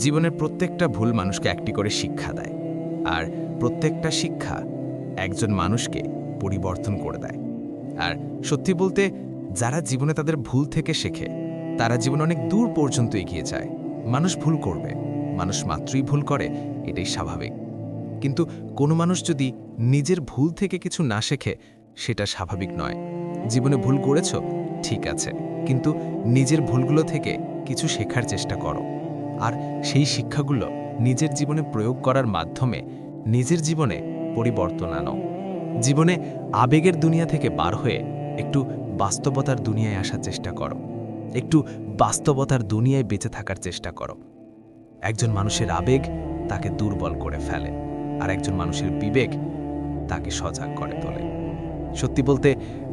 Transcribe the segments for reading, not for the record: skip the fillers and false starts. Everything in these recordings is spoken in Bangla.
জীবনের প্রত্যেকটা ভুল মানুষকে একটি করে শিক্ষা দেয়, আর প্রত্যেকটা শিক্ষা একজন মানুষকে পরিবর্তন করে দেয়। আর সত্যি বলতে, যারা জীবনে তাদের ভুল থেকে শেখে তারা জীবনে অনেক দূর পর্যন্ত এগিয়ে যায়। মানুষ ভুল করবে, মানুষ মাত্রই ভুল করে, এটাই স্বাভাবিক। কিন্তু কোনো মানুষ যদি নিজের ভুল থেকে কিছু না শেখে, সেটা স্বাভাবিক নয়। জীবনে ভুল করেছ, ঠিক আছে, কিন্তু নিজের ভুলগুলো থেকে কিছু শেখার চেষ্টা করো, আর সেই শিক্ষাগুলো নিজের জীবনে প্রয়োগ করার মাধ্যমে নিজের জীবনে পরিবর্তন আনো। জীবনে আবেগের দুনিয়া থেকে বার হয়ে একটু বাস্তবতার দুনিয়ায় আসার চেষ্টা করো, একটু বাস্তবতার দুনিয়ায় বেঁচে থাকার চেষ্টা করো। একজন মানুষের আবেগ তাকে দুর্বল করে ফেলে, আর একজন মানুষের বিবেক তাকে সজাগ করে তোলে। সত্যি বলতে,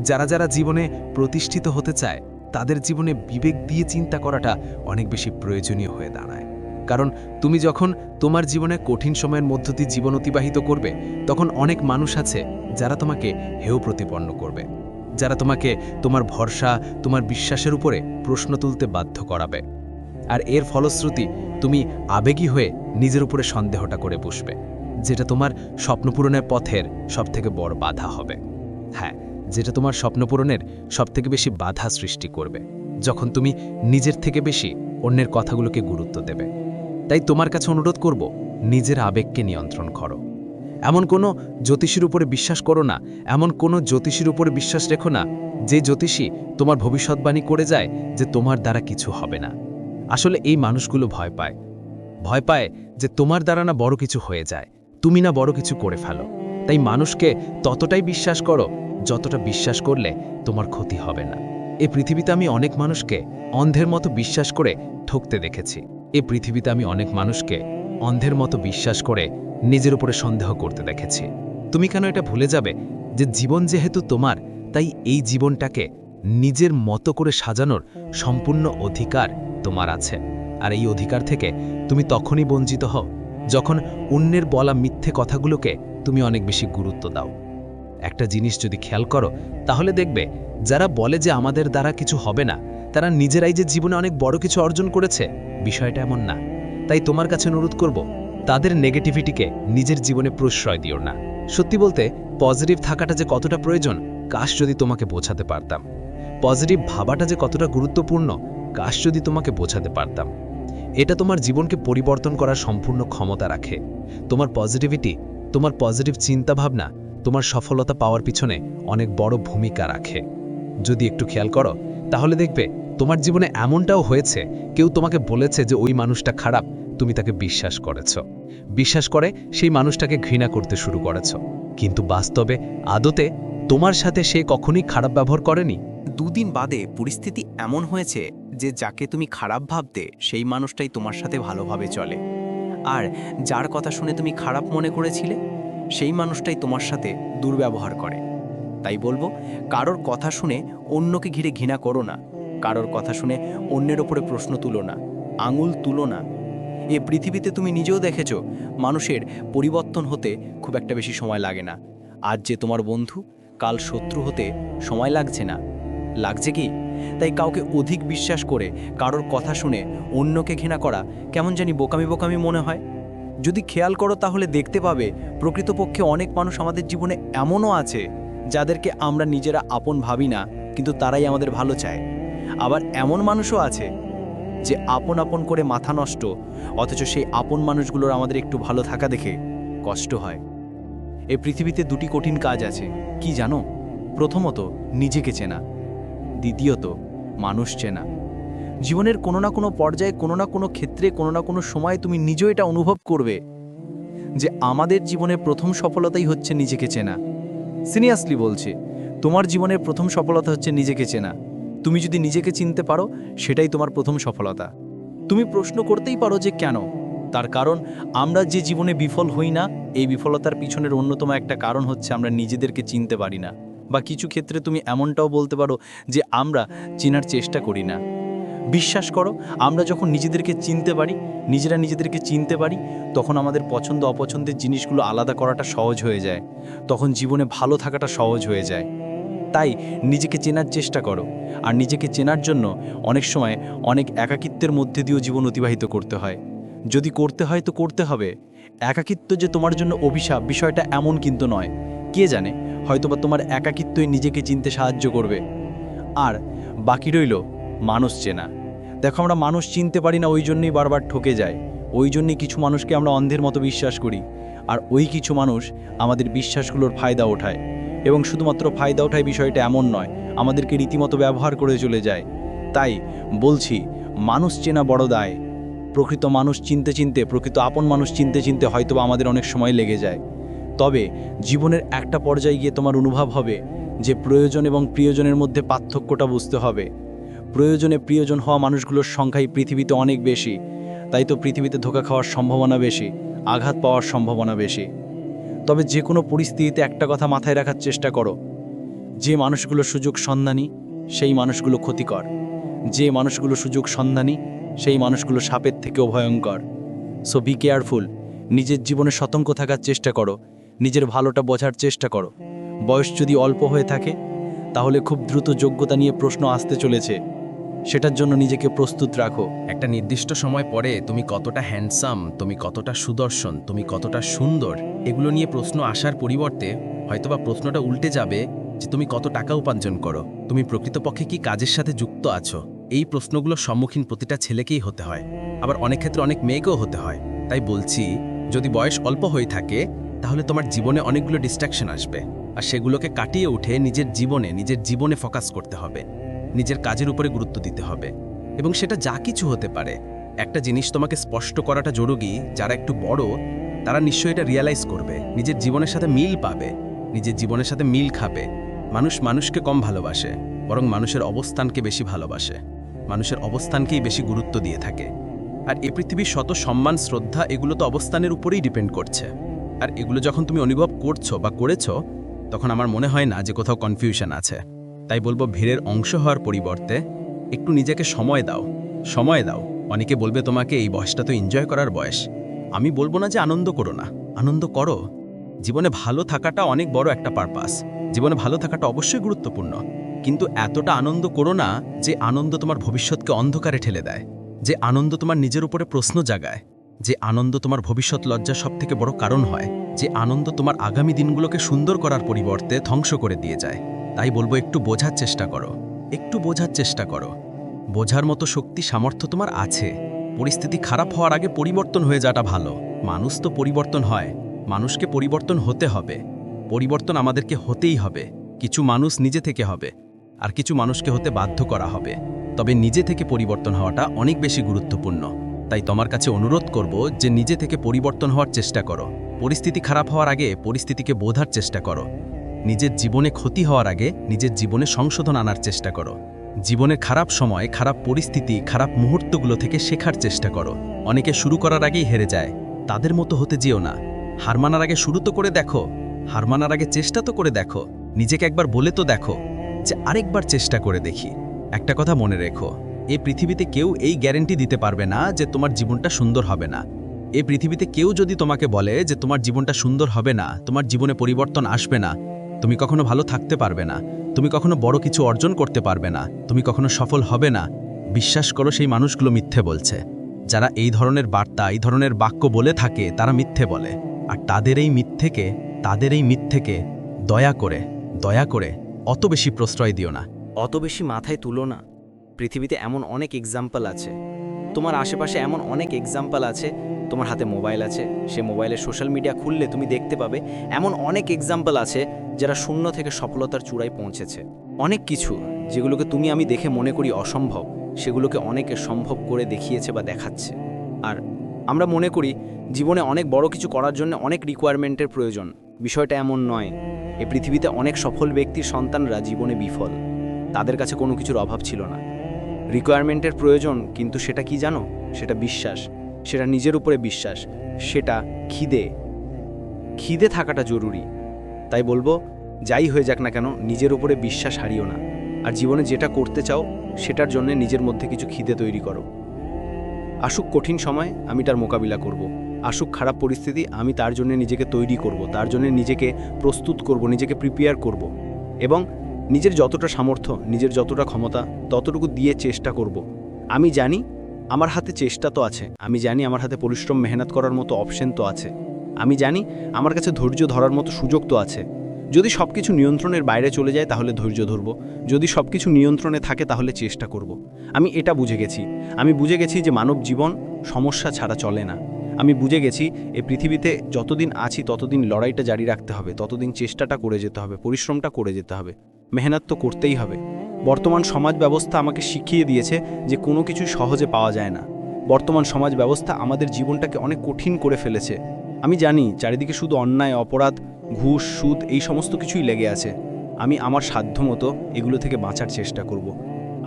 যারা যারা জীবনে প্রতিষ্ঠিত হতে চায় তাদের জীবনে বিবেক দিয়ে চিন্তা করাটা অনেক বেশি প্রয়োজনীয় হয়ে দাঁড়ায়। কারণ তুমি যখন তোমার জীবনে কঠিন সময়ের মধ্য দিয়ে জীবন অতিবাহিত করবে, তখন অনেক মানুষ আছে যারা তোমাকে হেয় প্রতিপন্ন করবে, যারা তোমাকে তোমার ভরসা, তোমার বিশ্বাসের উপরে প্রশ্ন তুলতে বাধ্য করাবে। আর এর ফলশ্রুতি তুমি আবেগী হয়ে নিজের উপরে সন্দেহটা করে বসবে, যেটা তোমার স্বপ্নপূরণের পথের সবথেকে বড় বাধা হবে। হ্যাঁ, যেটা তোমার স্বপ্নপূরণের সবথেকে বেশি বাধা সৃষ্টি করবে, যখন তুমি নিজের থেকে বেশি অন্যের কথাগুলোকে গুরুত্ব দেবে। তাই তোমার কাছে অনুরোধ করব, নিজের আবেগকে নিয়ন্ত্রণ করো। এমন কোনো জ্যোতিষীর উপরে বিশ্বাস করো না, এমন কোনো জ্যোতিষীর উপরে বিশ্বাস রেখো না যে জ্যোতিষী তোমার ভবিষ্যৎবাণী করে যায় যে তোমার দ্বারা কিছু হবে না। আসলে এই মানুষগুলো ভয় পায় যে তোমার দ্বারা না বড় কিছু হয়ে যায়, তুমি না বড় কিছু করে ফেলো। তাই মানুষকে ততটাই বিশ্বাস করো যতটা বিশ্বাস করলে তোমার ক্ষতি হবে না। এই পৃথিবীতে আমি অনেক মানুষকে অন্ধের মতো বিশ্বাস করে ঠকতে দেখেছি। এই পৃথিবীতে আমি অনেক মানুষকে অন্ধের মতো বিশ্বাস করে নিজের উপরে সন্দেহ করতে দেখেছি। তুমি কেন এটা ভুলে যাবে যে জীবন যেহেতু তোমার, তাই এই জীবনটাকে নিজের মতো করে সাজানোর সম্পূর্ণ অধিকার তোমার আছে। আর এই অধিকার থেকে তুমি তখনই বঞ্চিত হও যখন অন্যের বলা মিথ্যে কথাগুলোকে তুমি অনেক বেশি গুরুত্ব দাও। একটা জিনিস যদি খেয়াল করো, তাহলে দেখবে যারা বলে যে আমাদের দ্বারা কিছু হবে না, তারা নিজেরাই যে জীবনে অনেক বড় কিছু অর্জন করেছে, বিষয়টা এমন না। তাই তোমার কাছে অনুরোধ করব, তাদের নেগেটিভিটিকে নিজের জীবনে প্রশ্রয় দিও না। সত্যি বলতে, পজিটিভ থাকাটা যে কতটা প্রয়োজন, কাশ যদি তোমাকে বোঝাতে পারতাম। পজিটিভ ভাবাটা যে কতটা গুরুত্বপূর্ণ, কাশ যদি তোমাকে বোঝাতে পারতাম। এটা তোমার জীবনকে পরিবর্তন করার সম্পূর্ণ ক্ষমতা রাখে। তোমার পজিটিভিটি, তোমার পজিটিভ চিন্তাভাবনা তোমার সফলতা পাওয়ার পিছনে অনেক বড় ভূমিকা রাখে। যদি একটু খেয়াল করো, তাহলে দেখবে তোমার জীবনে এমনটাও হয়েছে, কেউ তোমাকে বলেছে যে ওই মানুষটা খারাপ, তুমি তাকে বিশ্বাস করেছ। বিশ্বাস করে সেই মানুষটাকে ঘৃণা করতে শুরু করেছ, কিন্তু বাস্তবে আদতে তোমার সাথে সে কখনোই খারাপ ব্যবহার করেনি। দুদিন বাদে পরিস্থিতি এমন হয়েছে যে যাকে তুমি খারাপ ভাবতে, সেই মানুষটাই তোমার সাথে ভালোভাবে চলে। আর যার কথা শুনে তুমি খারাপ মনে করেছিলে, সেই মানুষটাই তোমার সাথে দুর্ব্যবহার করে। তাই বলবো, কারোর কথা শুনে অন্যকে ঘিরে ঘৃণা করো না, কারোর কথা শুনে অন্যের ওপরে প্রশ্ন তুলো না, আঙুল তুলো না। এ পৃথিবীতে তুমি নিজেও দেখেছ, মানুষের পরিবর্তন হতে খুব একটা বেশি সময় লাগে না। আজ যে তোমার বন্ধু, কাল শত্রু হতে সময় লাগছে না, লাগছে কি? তাই কাউকে অধিক বিশ্বাস করে কারোর কথা শুনে অন্যকে ঘৃণা করা কেমন জানি বোকামি বোকামি মনে হয়। যদি খেয়াল করো, তাহলে দেখতে পাবে প্রকৃতপক্ষে অনেক মানুষ আমাদের জীবনে এমনও আছে যাদেরকে আমরা নিজেরা আপন ভাবি না, কিন্তু তারাই আমাদের ভালো চায়। আবার এমন মানুষও আছে যে আপন আপন করে মাথা নষ্ট, অথচ সেই আপন মানুষগুলোর আমাদের একটু ভালো থাকা দেখে কষ্ট হয়। এই পৃথিবীতে দুটি কঠিন কাজ আছে, কি জানো? প্রথমত নিজেকে চেনা, দ্বিতীয়ত মানুষ চেনা। জীবনের কোনো না কোনো পর্যায়ে, কোনো না কোনো ক্ষেত্রে, কোনো না কোনো সময় তুমি নিজেও এটা অনুভব করবে যে আমাদের জীবনের প্রথম সফলতাই হচ্ছে নিজেকে চেনা। সিরিয়াসলি বলছি, তোমার জীবনের প্রথম সফলতা হচ্ছে নিজেকে চেনা। তুমি যদি নিজেকে চিনতে পারো, সেটাই তোমার প্রথম সফলতা। তুমি প্রশ্ন করতেই পারো যে কেন? তার কারণ, আমরা যে জীবনে বিফল হই না, এই বিফলতার পিছনের অন্যতম একটা কারণ হচ্ছে আমরা নিজেদেরকে চিনতে পারি না। বা কিছু ক্ষেত্রে তুমি এমনটাও বলতে পারো যে আমরা চেনার চেষ্টা করি না। বিশ্বাস করো, আমরা যখন নিজেদেরকে চিনতে পারি, নিজেদেরকে চিনতে পারি, তখন আমাদের পছন্দ অপছন্দের জিনিসগুলো আলাদা করাটা সহজ হয়ে যায়। তখন জীবনে ভালো থাকাটা সহজ হয়ে যায়। তাই নিজেকে চেনার চেষ্টা করো। আর নিজেকে চেনার জন্য অনেক সময় অনেক একাকিত্বের মধ্যে দিয়েও জীবন অতিবাহিত করতে হয়। যদি করতে হয় তো করতে হবে। একাকিত্ব যে তোমার জন্য অভিশাপ বিষয়টা এমন কিন্তু নয়। কে জানে, হয়তোবা তোমার একাকিত্বই নিজেকে চিনতে সাহায্য করবে। আর বাকি রইল মানুষ চেনা। দেখো, আমরা মানুষ চিনতে পারি না, ওই জন্যই বারবার ঠকে যায়। ওই জন্যই কিছু মানুষকে আমরা অন্ধের মতো বিশ্বাস করি, আর ওই কিছু মানুষ আমাদের বিশ্বাসগুলোর ফায়দা ওঠায়। এবং শুধুমাত্র ফায়দা ওঠায় বিষয়টা এমন নয়, আমাদেরকে রীতিমতো ব্যবহার করে চলে যায়। তাই বলছি, মানুষ চেনা বড় দায়। প্রকৃত মানুষ চিনতে চিনতে, প্রকৃত আপন মানুষ চিনতে চিনতে হয়তোবা আমাদের অনেক সময় লেগে যায়। তবে জীবনের একটা পর্যায়ে গিয়ে তোমার অনুভব হবে যে প্রয়োজন এবং প্রিয়জনের মধ্যে পার্থক্যটা বুঝতে হবে। প্রয়োজনে প্রিয়জন হওয়া মানুষগুলোর সংখ্যাই পৃথিবীতে অনেক বেশি। তাই তো পৃথিবীতে ধোঁকা খাওয়ার সম্ভাবনা বেশি, আঘাত পাওয়ার সম্ভাবনা বেশি। তবে যে কোনো পরিস্থিতিতে একটা কথা মাথায় রাখার চেষ্টা করো, যে মানুষগুলো সুযোগ সন্ধানী সেই মানুষগুলো ক্ষতিকর। যে মানুষগুলো সুযোগ সন্ধানী সেই মানুষগুলো সাপের থেকেও ভয়ঙ্কর। So be careful. নিজের জীবনে সতর্ক থাকার চেষ্টা করো, নিজের ভালোটা বোঝার চেষ্টা করো। বয়স যদি অল্প হয়ে থাকে তাহলে খুব দ্রুত যোগ্যতা নিয়ে প্রশ্ন আসতে চলেছে, সেটার জন্য নিজেকে প্রস্তুত রাখো। একটা নির্দিষ্ট সময় পরে তুমি কতটা হ্যান্ডসাম, তুমি কতটা সুদর্শন, তুমি কতটা সুন্দর, এগুলো নিয়ে প্রশ্ন আসার পরিবর্তে হয়তোবা প্রশ্নটা উল্টে যাবে যে তুমি কত টাকা উপার্জন করো, তুমি প্রকৃতপক্ষে কি কাজের সাথে যুক্ত আছো। এই প্রশ্নগুলোর সম্মুখীন প্রতিটা ছেলেকেই হতে হয়, আবার অনেক ক্ষেত্রে অনেক মেয়েকেও হতে হয়। তাই বলছি, যদি বয়স অল্প হয়ে থাকে তাহলে তোমার জীবনে অনেকগুলো ডিস্ট্রাকশন আসবে, আর সেগুলোকে কাটিয়ে উঠে নিজের জীবনে ফোকাস করতে হবে, নিজের কাজের উপরে গুরুত্ব দিতে হবে। এবং সেটা যা কিছু হতে পারে। একটা জিনিস তোমাকে স্পষ্ট করাটা জরুরি, যারা একটু বড় তারা নিশ্চয়ই এটা রিয়ালাইজ করবে, নিজের জীবনের সাথে মিল পাবে, নিজের জীবনের সাথে মিল খাবে। মানুষ মানুষকে কম ভালোবাসে, বরং মানুষের অবস্থানকে বেশি ভালোবাসে, মানুষের অবস্থানকেই বেশি গুরুত্ব দিয়ে থাকে। আর এই পৃথিবীর শত সম্মান শ্রদ্ধা এগুলো তো অবস্থানের উপরেই ডিপেন্ড করছে। আর এগুলো যখন তুমি অনুভব করছো বা করেছো, তখন আমার মনে হয় না যে কোথাও কনফিউশন আছে। তাই বলবো, ভিড়ের অংশ হওয়ার পরিবর্তে একটু নিজেকে সময় দাও, সময় দাও। অনেকে বলবে তোমাকে এই বয়সটা তো এনজয় করার বয়স। আমি বলবো না যে আনন্দ করো না, আনন্দ করো। জীবনে ভালো থাকাটা অনেক বড় একটা পারপাস, জীবনে ভালো থাকাটা অবশ্যই গুরুত্বপূর্ণ, কিন্তু এতটা আনন্দ করো না যে আনন্দ তোমার ভবিষ্যৎকে অন্ধকারে ঠেলে দেয়, যে আনন্দ তোমার নিজের উপরে প্রশ্ন জাগায়, যে আনন্দ তোমার ভবিষ্যৎ লজ্জার সবথেকে বড় কারণ হয়, যে আনন্দ তোমার আগামী দিনগুলোকে সুন্দর করার পরিবর্তে ধ্বংস করে দিয়ে যায়। তাই বলবো, একটু বোঝার চেষ্টা করো, একটু বোঝার চেষ্টা করো। বোঝার মতো শক্তি সামর্থ্য তোমার আছে। পরিস্থিতি খারাপ হওয়ার আগে পরিবর্তন হয়ে যাওয়াটা ভালো। মানুষ তো পরিবর্তন হয়, মানুষকে পরিবর্তন হতে হবে। পরিবর্তন আমাদেরকে হতেই হবে। কিছু মানুষ নিজে থেকে হবে, আর কিছু মানুষকে হতে বাধ্য করা হবে। তবে নিজে থেকে পরিবর্তন হওয়াটা অনেক বেশি গুরুত্বপূর্ণ। তাই তোমার কাছে অনুরোধ করব যে নিজে থেকে পরিবর্তন হওয়ার চেষ্টা করো। পরিস্থিতি খারাপ হওয়ার আগে পরিস্থিতিকে বোঝার চেষ্টা করো। নিজের জীবনে ক্ষতি হওয়ার আগে নিজের জীবনে সংশোধন আনার চেষ্টা করো। জীবনের খারাপ সময়, খারাপ পরিস্থিতি, খারাপ মুহূর্তগুলো থেকে শেখার চেষ্টা করো। অনেকে শুরু করার আগেই হেরে যায়, তাদের মতো হতে যেও না। হার মানার আগে শুরু তো করে দেখো, হার মানার আগে চেষ্টা তো করে দেখো। নিজেকে একবার বলে তো দেখো যে আরেকবার চেষ্টা করে দেখি। একটা কথা মনে রেখো, এই পৃথিবীতে কেউ এই গ্যারেন্টি দিতে পারবে না যে তোমার জীবনটা সুন্দর হবে না। এই পৃথিবীতে কেউ যদি তোমাকে বলে যে তোমার জীবনটা সুন্দর হবে না, তোমার জীবনে পরিবর্তন আসবে না, তুমি কখনো ভালো থাকতে পারবে না, তুমি কখনো বড় কিছু অর্জন করতে পারবে না, তুমি কখনো সফল হবে না, বিশ্বাস করো, সেই মানুষগুলো মিথ্যে বলছে। যারা এই ধরনের বার্তা, এই ধরনের বাক্য বলে থাকে, তারা মিথ্যে বলে। আর তাদের এই মিথ্যেকে দয়া করে অত বেশি প্রশ্রয় দিও না, অত বেশি মাথায় তুলো না। পৃথিবীতে এমন অনেক এক্সাম্পল আছে, তোমার আশেপাশে এমন অনেক এক্সাম্পল আছে। তোমার হাতে মোবাইল আছে, সে মোবাইলে সোশ্যাল মিডিয়া খুললে তুমি দেখতে পাবে এমন অনেক এক্সাম্পল আছে যারা শূন্য থেকে সফলতার চূড়ায় পৌঁছেছে। অনেক কিছু যেগুলোকে তুমি আমি দেখে মনে করি অসম্ভব, সেগুলোকে অনেকে সম্ভব করে দেখিয়েছে বা দেখাচ্ছে। আর আমরা মনে করি জীবনে অনেক বড় কিছু করার জন্য অনেক রিকোয়ারমেন্টের প্রয়োজন। বিষয়টা এমন নয়। এই পৃথিবীতে অনেক সফল ব্যক্তির সন্তানরা জীবনে বিফল, তাদের কাছে কোনো কিছুর অভাব ছিল না। রিকোয়ারমেন্টের প্রয়োজন, কিন্তু সেটা কি জানো? সেটা বিশ্বাস, সেটা নিজের উপরে বিশ্বাস, সেটা খিদে থাকাটা জরুরি। তাই বলবো, যাই হয়ে যাক না কেন, নিজের উপরে বিশ্বাস হারিও না। আর জীবনে যেটা করতে চাও সেটার জন্য নিজের মধ্যে কিছু খিদে তৈরি করো। আসুক কঠিন সময়, আমি তার মোকাবিলা করব। আসুক খারাপ পরিস্থিতি, আমি তার জন্য নিজেকে তৈরি করব, তার জন্য নিজেকে প্রস্তুত করব, নিজেকে প্রিপেয়ার করব। এবং নিজের যতটা সামর্থ্য, নিজের যতটা ক্ষমতা, ততটুকু দিয়ে চেষ্টা করব। আমি জানি আমার হাতে চেষ্টা তো আছে, আমি জানি আমার হাতে পরিশ্রম মেহনত করার মতো অপশন তো আছে, আমি জানি আমার কাছে ধৈর্য ধরার মতো সুযোগ তো আছে। যদি সব কিছু নিয়ন্ত্রণের বাইরে চলে যায় তাহলে ধৈর্য ধরব, যদি সব কিছু নিয়ন্ত্রণে থাকে তাহলে চেষ্টা করব। আমি এটা বুঝে গেছি, আমি বুঝে গেছি যে মানব জীবন সমস্যা ছাড়া চলে না। আমি বুঝে গেছি এই পৃথিবীতে যতদিন আছি ততদিন লড়াইটা জারি রাখতে হবে, ততদিন চেষ্টাটা করে যেতে হবে, পরিশ্রমটা করে যেতে হবে, মেহনত তো করতেই হবে। বর্তমান সমাজ ব্যবস্থা আমাকে শিখিয়ে দিয়েছে যে কোনো কিছু সহজে পাওয়া যায় না। বর্তমান সমাজ ব্যবস্থা আমাদের জীবনটাকে অনেক কঠিন করে ফেলেছে। আমি জানি চারিদিকে শুধু অন্যায়, অপরাধ, ঘুষ, সুদ এই সমস্ত কিছুই লেগে আছে। আমি আমার সাধ্যমতো এগুলো থেকে বাঁচার চেষ্টা করব।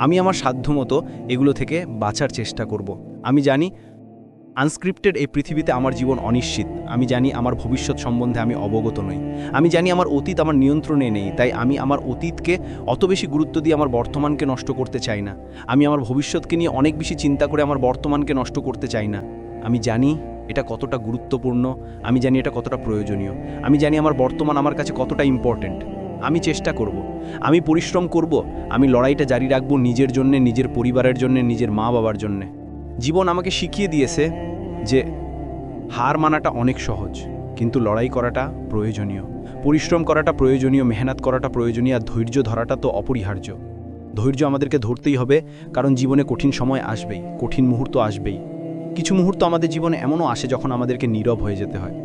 আমি আমার সাধ্যমতো এগুলো থেকে বাঁচার চেষ্টা করব। আমি জানি আনস্ক্রিপ্টেড এই পৃথিবীতে আমার জীবন অনিশ্চিত। আমি জানি আমার ভবিষ্যৎ সম্বন্ধে আমি অবগত নই। আমি জানি আমার অতীত আমার নিয়ন্ত্রণে নেই, তাই আমি আমার অতীতকে অত বেশি গুরুত্ব দিয়ে আমার বর্তমানকে নষ্ট করতে চাই না। আমি আমার ভবিষ্যৎকে নিয়ে অনেক বেশি চিন্তা করে আমার বর্তমানকে নষ্ট করতে চাই না। আমি জানি এটা কতটা গুরুত্বপূর্ণ, আমি জানি এটা কতটা প্রয়োজনীয়, আমি জানি আমার বর্তমান আমার কাছে কতটা ইম্পর্ট্যান্ট। আমি চেষ্টা করব, আমি পরিশ্রম করব, আমি লড়াইটা জারি রাখব নিজের জন্যে, নিজের পরিবারের জন্যে, নিজের মা বাবার জন্যে। জীবন আমাকে শিখিয়ে দিয়েছে যে হার মানাটা অনেক সহজ, কিন্তু লড়াই করাটা প্রয়োজনীয়, পরিশ্রম করাটা প্রয়োজনীয়, মেহনত করাটা প্রয়োজনীয়, আর ধৈর্য ধরাটা তো অপরিহার্য। ধৈর্য আমাদেরকে ধরতেই হবে, কারণ জীবনে কঠিন সময় আসবেই, কঠিন মুহূর্ত আসবেই। কিছু মুহূর্ত আমাদের জীবনে এমনও আসে যখন আমাদেরকে নীরব হয়ে যেতে হয়।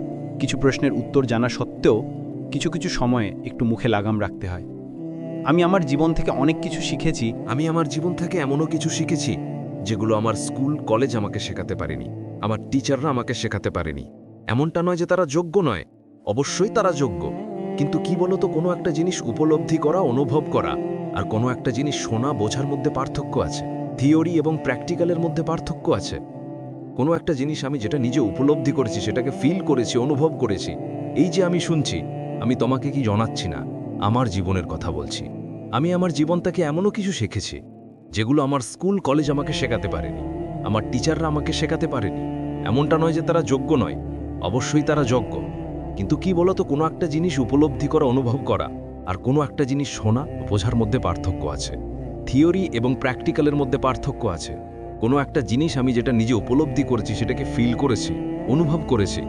কিছু প্রশ্নের উত্তর জানা সত্ত্বেও কিছু কিছু সময়ে একটু মুখে লাগাম রাখতে হয়। আমি আমার জীবন থেকে অনেক কিছু শিখেছি। আমি আমার জীবন থেকে এমনও কিছু শিখেছি যেগুলো আমার স্কুল কলেজ আমাকে শেখাতে পারেনি, আমার টিচাররা আমাকে শেখাতে পারেনি। এমনটা নয় যে তারা যোগ্য নয়, অবশ্যই তারা যোগ্য, কিন্তু কি বলতো, কোনো একটা জিনিস উপলব্ধি করা, অনুভব করা আর কোনো একটা জিনিস শোনা বোঝার মধ্যে পার্থক্য আছে। থিওরি এবং প্র্যাকটিক্যালের মধ্যে পার্থক্য আছে। কোনো একটা জিনিস আমি যেটা নিজে উপলব্ধি করেছি, সেটাকে ফিল করেছি, অনুভব করেছি, এই যে আমি শুনছি, আমি তোমাকে কি জানাচ্ছি না, আমার জীবনের কথা বলছি। আমি আমার জীবন থেকে এমনও কিছু শিখেছি যেগুলো আমার স্কুল কলেজ আমাকে শেখাতে পারেনি, আমার টিচাররা আমাকে শেখাতে পারেনি। এমনটা নয় যে তারা যোগ্য নয়, অবশ্যই তারা যোগ্য, কিন্তু কি বলতো, কোনো একটা জিনিস উপলব্ধি করা, অনুভব করা আর কোনো একটা জিনিস শোনা, বোঝার মধ্যে পার্থক্য আছে। থিওরি এবং প্র্যাকটিক্যালের মধ্যে পার্থক্য আছে। কোনো একটা জিনিস আমি যেটা নিজে উপলব্ধি করেছি, সেটাকে ফিল করেছি, অনুভব করেছি,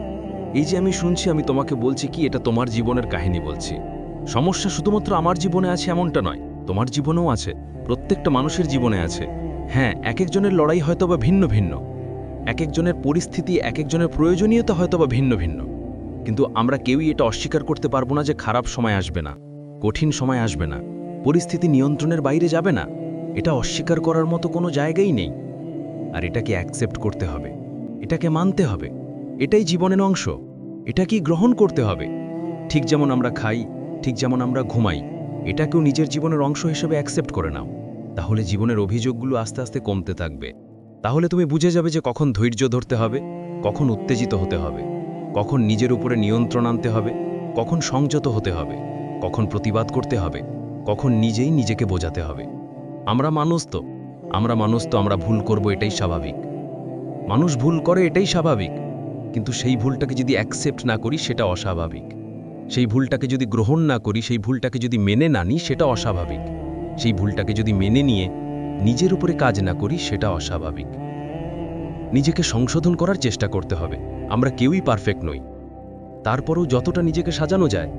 এই যে আমি শুনছি, আমি তোমাকে বলছি কি এটা তোমার জীবনের কাহিনী বলছি। সমস্যা শুধুমাত্র আমার জীবনে আছে এমনটা নয়, তোমার জীবনেও আছে, প্রত্যেকটা মানুষের জীবনে আছে। হ্যাঁ, এক একজনের লড়াই হয়তোবা ভিন্ন ভিন্ন, এক একজনের পরিস্থিতি, এক একজনের প্রয়োজনীয়তা হয়তোবা ভিন্ন ভিন্ন, কিন্তু আমরা কেউই এটা অস্বীকার করতে পারবো না যে খারাপ সময় আসবে না, কঠিন সময় আসবে না, পরিস্থিতি নিয়ন্ত্রণের বাইরে যাবে না। এটা অস্বীকার করার মতো কোনো জায়গাই নেই। আর এটাকে অ্যাকসেপ্ট করতে হবে, এটাকে মানতে হবে, এটাই জীবনের অংশ, এটাকেই গ্রহণ করতে হবে। ঠিক যেমন আমরা খাই, ঠিক যেমন আমরা ঘুমাই, এটাকেও নিজের জীবনের অংশ হিসেবে অ্যাকসেপ্ট করে নাও। তাহলে জীবনের অভিযোগগুলো আস্তে আস্তে কমতে থাকবে। তাহলে তুমি বুঝে যাবে যে কখন ধৈর্য ধরতে হবে, কখন উত্তেজিত হতে হবে, কখন নিজের উপরে নিয়ন্ত্রণ আনতে হবে, কখন সংযত হতে হবে, কখন প্রতিবাদ করতে হবে, কখন নিজেই নিজেকে বোঝাতে হবে। আমরা মানুষ তো আমরা ভুল করব, এটাই স্বাভাবিক। মানুষ ভুল করে, এটাই স্বাভাবিক, কিন্তু সেই ভুলটাকে যদি অ্যাকসেপ্ট না করি সেটা অস্বাভাবিক। সেই ভুলটাকে যদি গ্রহণ না করি, সেই ভুলটাকে যদি মেনে না নিই, সেটা অস্বাভাবিক। সেই ভুলটাকে যদি মেনে নিয়ে নিজের উপরে কাজ না করি, সেটা অস্বাভাবিক। নিজেকে সংশোধন করার চেষ্টা করতে হবে। আমরা কেউই পারফেক্ট নই, তারপরেও যতটা নিজেকে সাজানো যায়।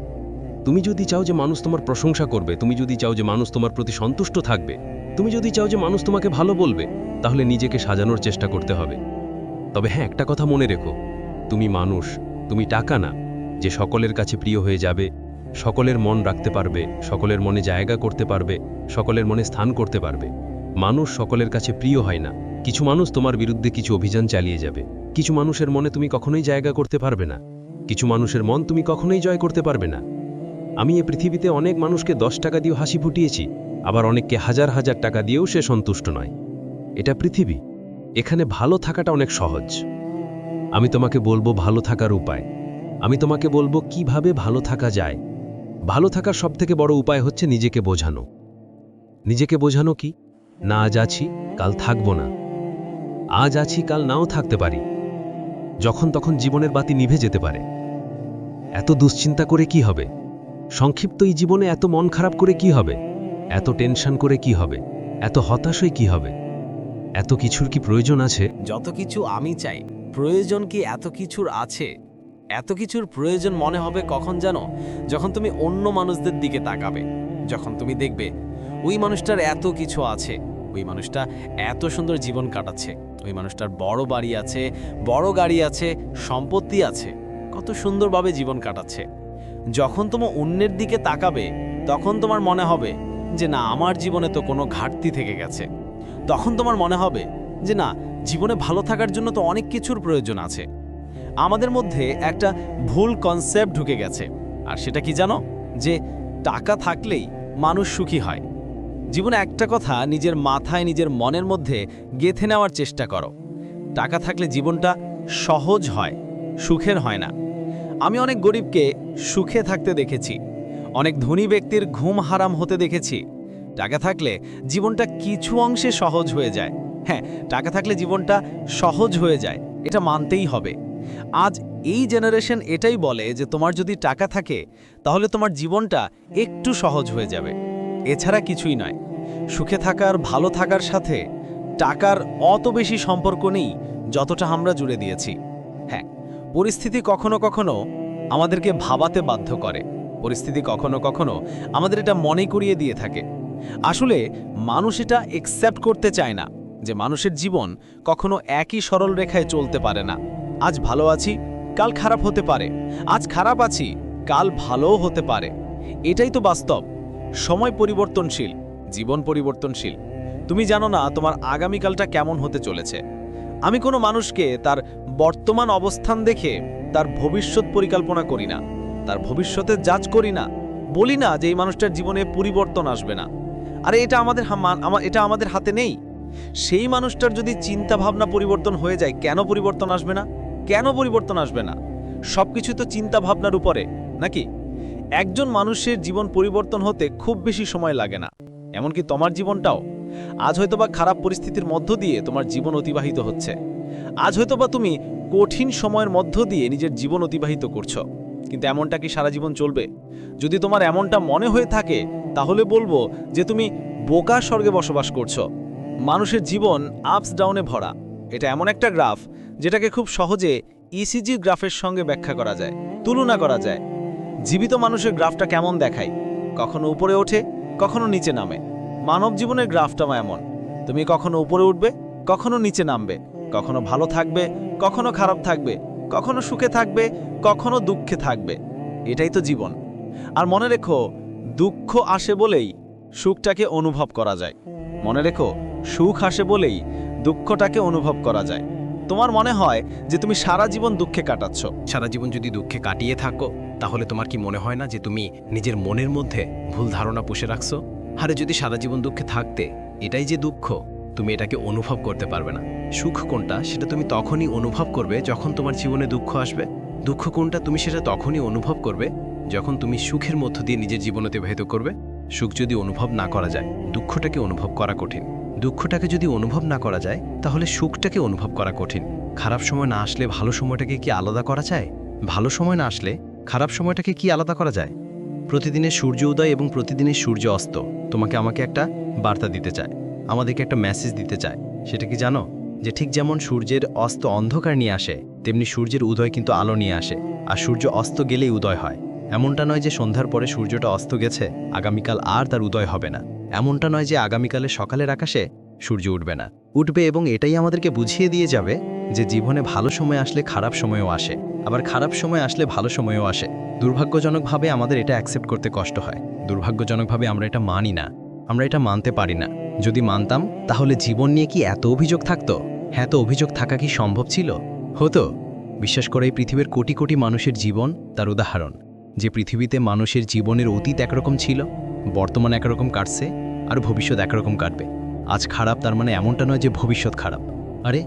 তুমি যদি চাও যে মানুষ তোমার প্রশংসা করবে, তুমি যদি চাও যে মানুষ তোমার প্রতি সন্তুষ্ট থাকবে, তুমি যদি চাও যে মানুষ তোমাকে ভালো বলবে, তাহলে নিজেকে সাজানোর চেষ্টা করতে হবে। তবে হ্যাঁ, একটা কথা মনে রেখো, তুমি মানুষ, তুমি টাকা না যে সকলের কাছে প্রিয় হয়ে যাবে, সকলের মন রাখতে পারবে, সকলের মনে জায়গা করতে পারবে, সকলের মনে স্থান করতে পারবে। মানুষ সকলের কাছে প্রিয় হয় না। কিছু মানুষ তোমার বিরুদ্ধে কিছু অভিযান চালিয়ে যাবে, কিছু মানুষের মনে তুমি কখনোই জায়গা করতে পারবে না, কিছু মানুষের মন তুমি কখনোই জয় করতে পারবে না। আমি এ পৃথিবীতে অনেক মানুষকে 10 টাকা দিয়েও হাসি ফুটিয়েছি, আবার অনেককে হাজার হাজার টাকা দিয়েও সে সন্তুষ্ট নয়। এটা পৃথিবী, এখানে ভালো থাকাটা অনেক সহজ। আমি তোমাকে বলবো ভালো থাকার উপায়, আমি তোমাকে বলবো কিভাবে ভালো থাকা যায়। ভালো থাকার সবথেকে বড় উপায় হচ্ছে নিজেকে বোঝানো। নিজেকে বোঝানো কি? না আজ আছি, কাল থাকবো না। আজ আছি, কাল নাও থাকতে পারি। যখন তখন জীবনের বাতি নিভে যেতে পারে। এত দুশ্চিন্তা করে কি হবে? সংক্ষিপ্ত এই জীবনে এত মন খারাপ করে কি হবে? এত টেনশন করে কি হবে? এত হতাশ হয়ে কি হবে? এত কিছুর কি প্রয়োজন আছে? যত কিছু আমি চাই, প্রয়োজন কি এত কিছুর আছে? এত কিছুর প্রয়োজন মনে হবে কখন জানো? যখন তুমি অন্য মানুষদের দিকে তাকাবে, যখন তুমি দেখবে ওই মানুষটার এত কিছু আছে, ওই মানুষটা এত সুন্দর জীবন কাটাচ্ছে, ওই মানুষটার বড় বাড়ি আছে, বড় গাড়ি আছে, সম্পত্তি আছে, কত সুন্দরভাবে জীবন কাটাচ্ছে। যখন তুমি অন্যের দিকে তাকাবে, তখন তোমার মনে হবে যে না, আমার জীবনে তো কোনো ঘাটতি থেকে গেছে। তখন তোমার মনে হবে যে না, জীবনে ভালো থাকার জন্য তো অনেক কিছুর প্রয়োজন আছে। আমাদের মধ্যে একটা ভুল কনসেপ্ট ঢুকে গেছে, আর সেটা কি জানো? যে টাকা থাকলেই মানুষ সুখী হয়। জীবনে একটা কথা নিজের মাথায়, নিজের মনের মধ্যে গেঁথে নেওয়ার চেষ্টা করো, টাকা থাকলে জীবনটা সহজ হয়, সুখের হয় না। আমি অনেক গরিবকে সুখে থাকতে দেখেছি, অনেক ধনী ব্যক্তির ঘুম হারাম হতে দেখেছি। টাকা থাকলে জীবনটা কিছু অংশে সহজ হয়ে যায়। হ্যাঁ, টাকা থাকলে জীবনটা সহজ হয়ে যায়, এটা মানতেই হবে। আজ এই জেনারেশন এটাই বলে যে তোমার যদি টাকা থাকে তাহলে তোমার জীবনটা একটু সহজ হয়ে যাবে, এছাড়া কিছুই নয়। সুখে থাকার, ভালো থাকার সাথে টাকার অত বেশি সম্পর্ক নেই যতটা আমরা জুড়ে দিয়েছি। হ্যাঁ, পরিস্থিতি কখনো কখনো আমাদেরকে ভাবাতে বাধ্য করে, পরিস্থিতি কখনো কখনো আমাদের এটা মনে করিয়ে দিয়ে থাকে। আসলে মানুষ এটা একসেপ্ট করতে চায় না যে মানুষের জীবন কখনো একই সরল রেখায় চলতে পারে না। আজ ভালো আছি, কাল খারাপ হতে পারে, আজ খারাপ আছি, কাল ভালোও হতে পারে। এটাই তো বাস্তব। সময় পরিবর্তনশীল, জীবন পরিবর্তনশীল। তুমি জানো না তোমার আগামীকালটা কেমন হতে চলেছে। আমি কোনো মানুষকে তার বর্তমান অবস্থান দেখে তার ভবিষ্যৎ পরিকল্পনা করি না, তার ভবিষ্যতের যাচ করি না। বলি না যে এই মানুষটার জীবনে পরিবর্তন আসবে না। আরে এটা আমাদের হাতে নেই। সেই মানুষটার যদি চিন্তা ভাবনা পরিবর্তন হয়ে যায়, কেন পরিবর্তন আসবে না? কেন পরিবর্তন আসবে না? সবকিছু তো চিন্তা ভাবনার উপরে, নাকি? একজন মানুষের জীবন পরিবর্তন হতে খুব বেশি সময় লাগে না, এমনকি তোমার জীবনটাও। আজ হয়তোবা খারাপ পরিস্থিতির মধ্য দিয়ে তোমার জীবন অতিবাহিত হচ্ছে, আজ হয়তোবা তুমি কঠিন সময়ের মধ্য দিয়ে নিজের জীবন অতিবাহিত করছো, কিন্তু এমনটা কি সারা জীবন চলবে? যদি তোমার এমনটা মনে হয়ে থাকে তাহলে বলবো যে তুমি বোকা স্বর্গে বসবাস করছো। মানুষের জীবন আপস ডাউনে ভরা। এটা এমন একটা গ্রাফ যেটাকে খুব সহজে ইসিজি গ্রাফের সঙ্গে ব্যাখ্যা করা যায়, তুলনা করা যায়। জীবিত মানুষের গ্রাফটা কেমন দেখায়? কখনো উপরে ওঠে, কখনো নিচে নামে। মানব জীবনের গ্রাফটাও এমন। তুমি কখনো উপরে উঠবে, কখনো নিচে নামবে, কখনো ভালো থাকবে, কখনো খারাপ থাকবে, কখনো সুখে থাকবে, কখনো দুঃখে থাকবে। এটাই তো জীবন। আর মনে রেখো, দুঃখ আসে বলেই সুখটাকে অনুভব করা যায়। মনে রেখো, সুখ আসে বলেই দুঃখটাকে অনুভব করা যায়। তোমার মনে হয় যে তুমি সারা জীবন দুঃখে কাটাচ্ছ। সারা জীবন যদি দুঃখে কাটিয়ে থাকো, তাহলে তোমার কি মনে হয় না যে তুমি নিজের মনের মধ্যে ভুল ধারণা পুষে রাখছো? আরে যদি সারা জীবন দুঃখে থাকতে, এটাই যে দুঃখ, তুমি এটাকে অনুভব করতে পারবে না। সুখ কোনটা সেটা তুমি তখনই অনুভব করবে যখন তোমার জীবনে দুঃখ আসবে। দুঃখ কোনটা তুমি সেটা তখনই অনুভব করবে যখন তুমি সুখের মধ্য দিয়ে নিজের জীবন অতিবাহিত করবে। সুখ যদি অনুভব না করা যায়, দুঃখটাকে অনুভব করা কঠিন। দুঃখটাকে যদি অনুভব না করা যায়, তাহলে সুখটাকে অনুভব করা কঠিন। খারাপ সময় না আসলে ভালো সময়টাকে কি আলাদা করা যায়? ভালো সময় না আসলে খারাপ সময়টাকে কি আলাদা করা যায়? প্রতিদিনের সূর্য উদয় এবং প্রতিদিনের সূর্য অস্ত তোমাকে আমাকে একটা বার্তা দিতে চায়, আমাদেরকে একটা মেসেজ দিতে চায়। সেটা কি জানো? যে ঠিক যেমন সূর্যের অস্ত অন্ধকার নিয়ে আসে, তেমনি সূর্যের উদয় কিন্তু আলো নিয়ে আসে। আর সূর্য অস্ত গেলেই উদয় হয়। এমনটা নয় যে সন্ধ্যার পরে সূর্যটা অস্ত গেছে, আগামীকাল আর তার উদয় হবে না। এমনটা নয় যে আগামীকালে সকালের আকাশে সূর্য উঠবে না, উঠবে। এবং এটাই আমাদেরকে বুঝিয়ে দিয়ে যাবে যে জীবনে ভালো সময় আসলে খারাপ সময়ও আসে, আবার খারাপ সময় আসলে ভালো সময়ও আসে। দুর্ভাগ্যজনকভাবে আমাদের এটা অ্যাকসেপ্ট করতে কষ্ট হয়। দুর্ভাগ্যজনকভাবে আমরা এটা মানি না, আমরা এটা মানতে পারি না। যদি মানতাম তাহলে জীবন নিয়ে কি এত অভিযোগ থাকতো? হ্যাঁ, তো অভিযোগ থাকা কি সম্ভব ছিল? হতো। বিশ্বাস করে এই পৃথিবীর কোটি কোটি মানুষের জীবন তার উদাহরণ। যে পৃথিবীতে মানুষের জীবনের অতীত একরকম ছিল, বর্তমান একরকম কাটছে, আর ভবিষ্যৎ একরকম কাটবে। আজ খারাপ তার মানে এমনটা নয় যে ভবিষ্যৎ খারাপ। আরে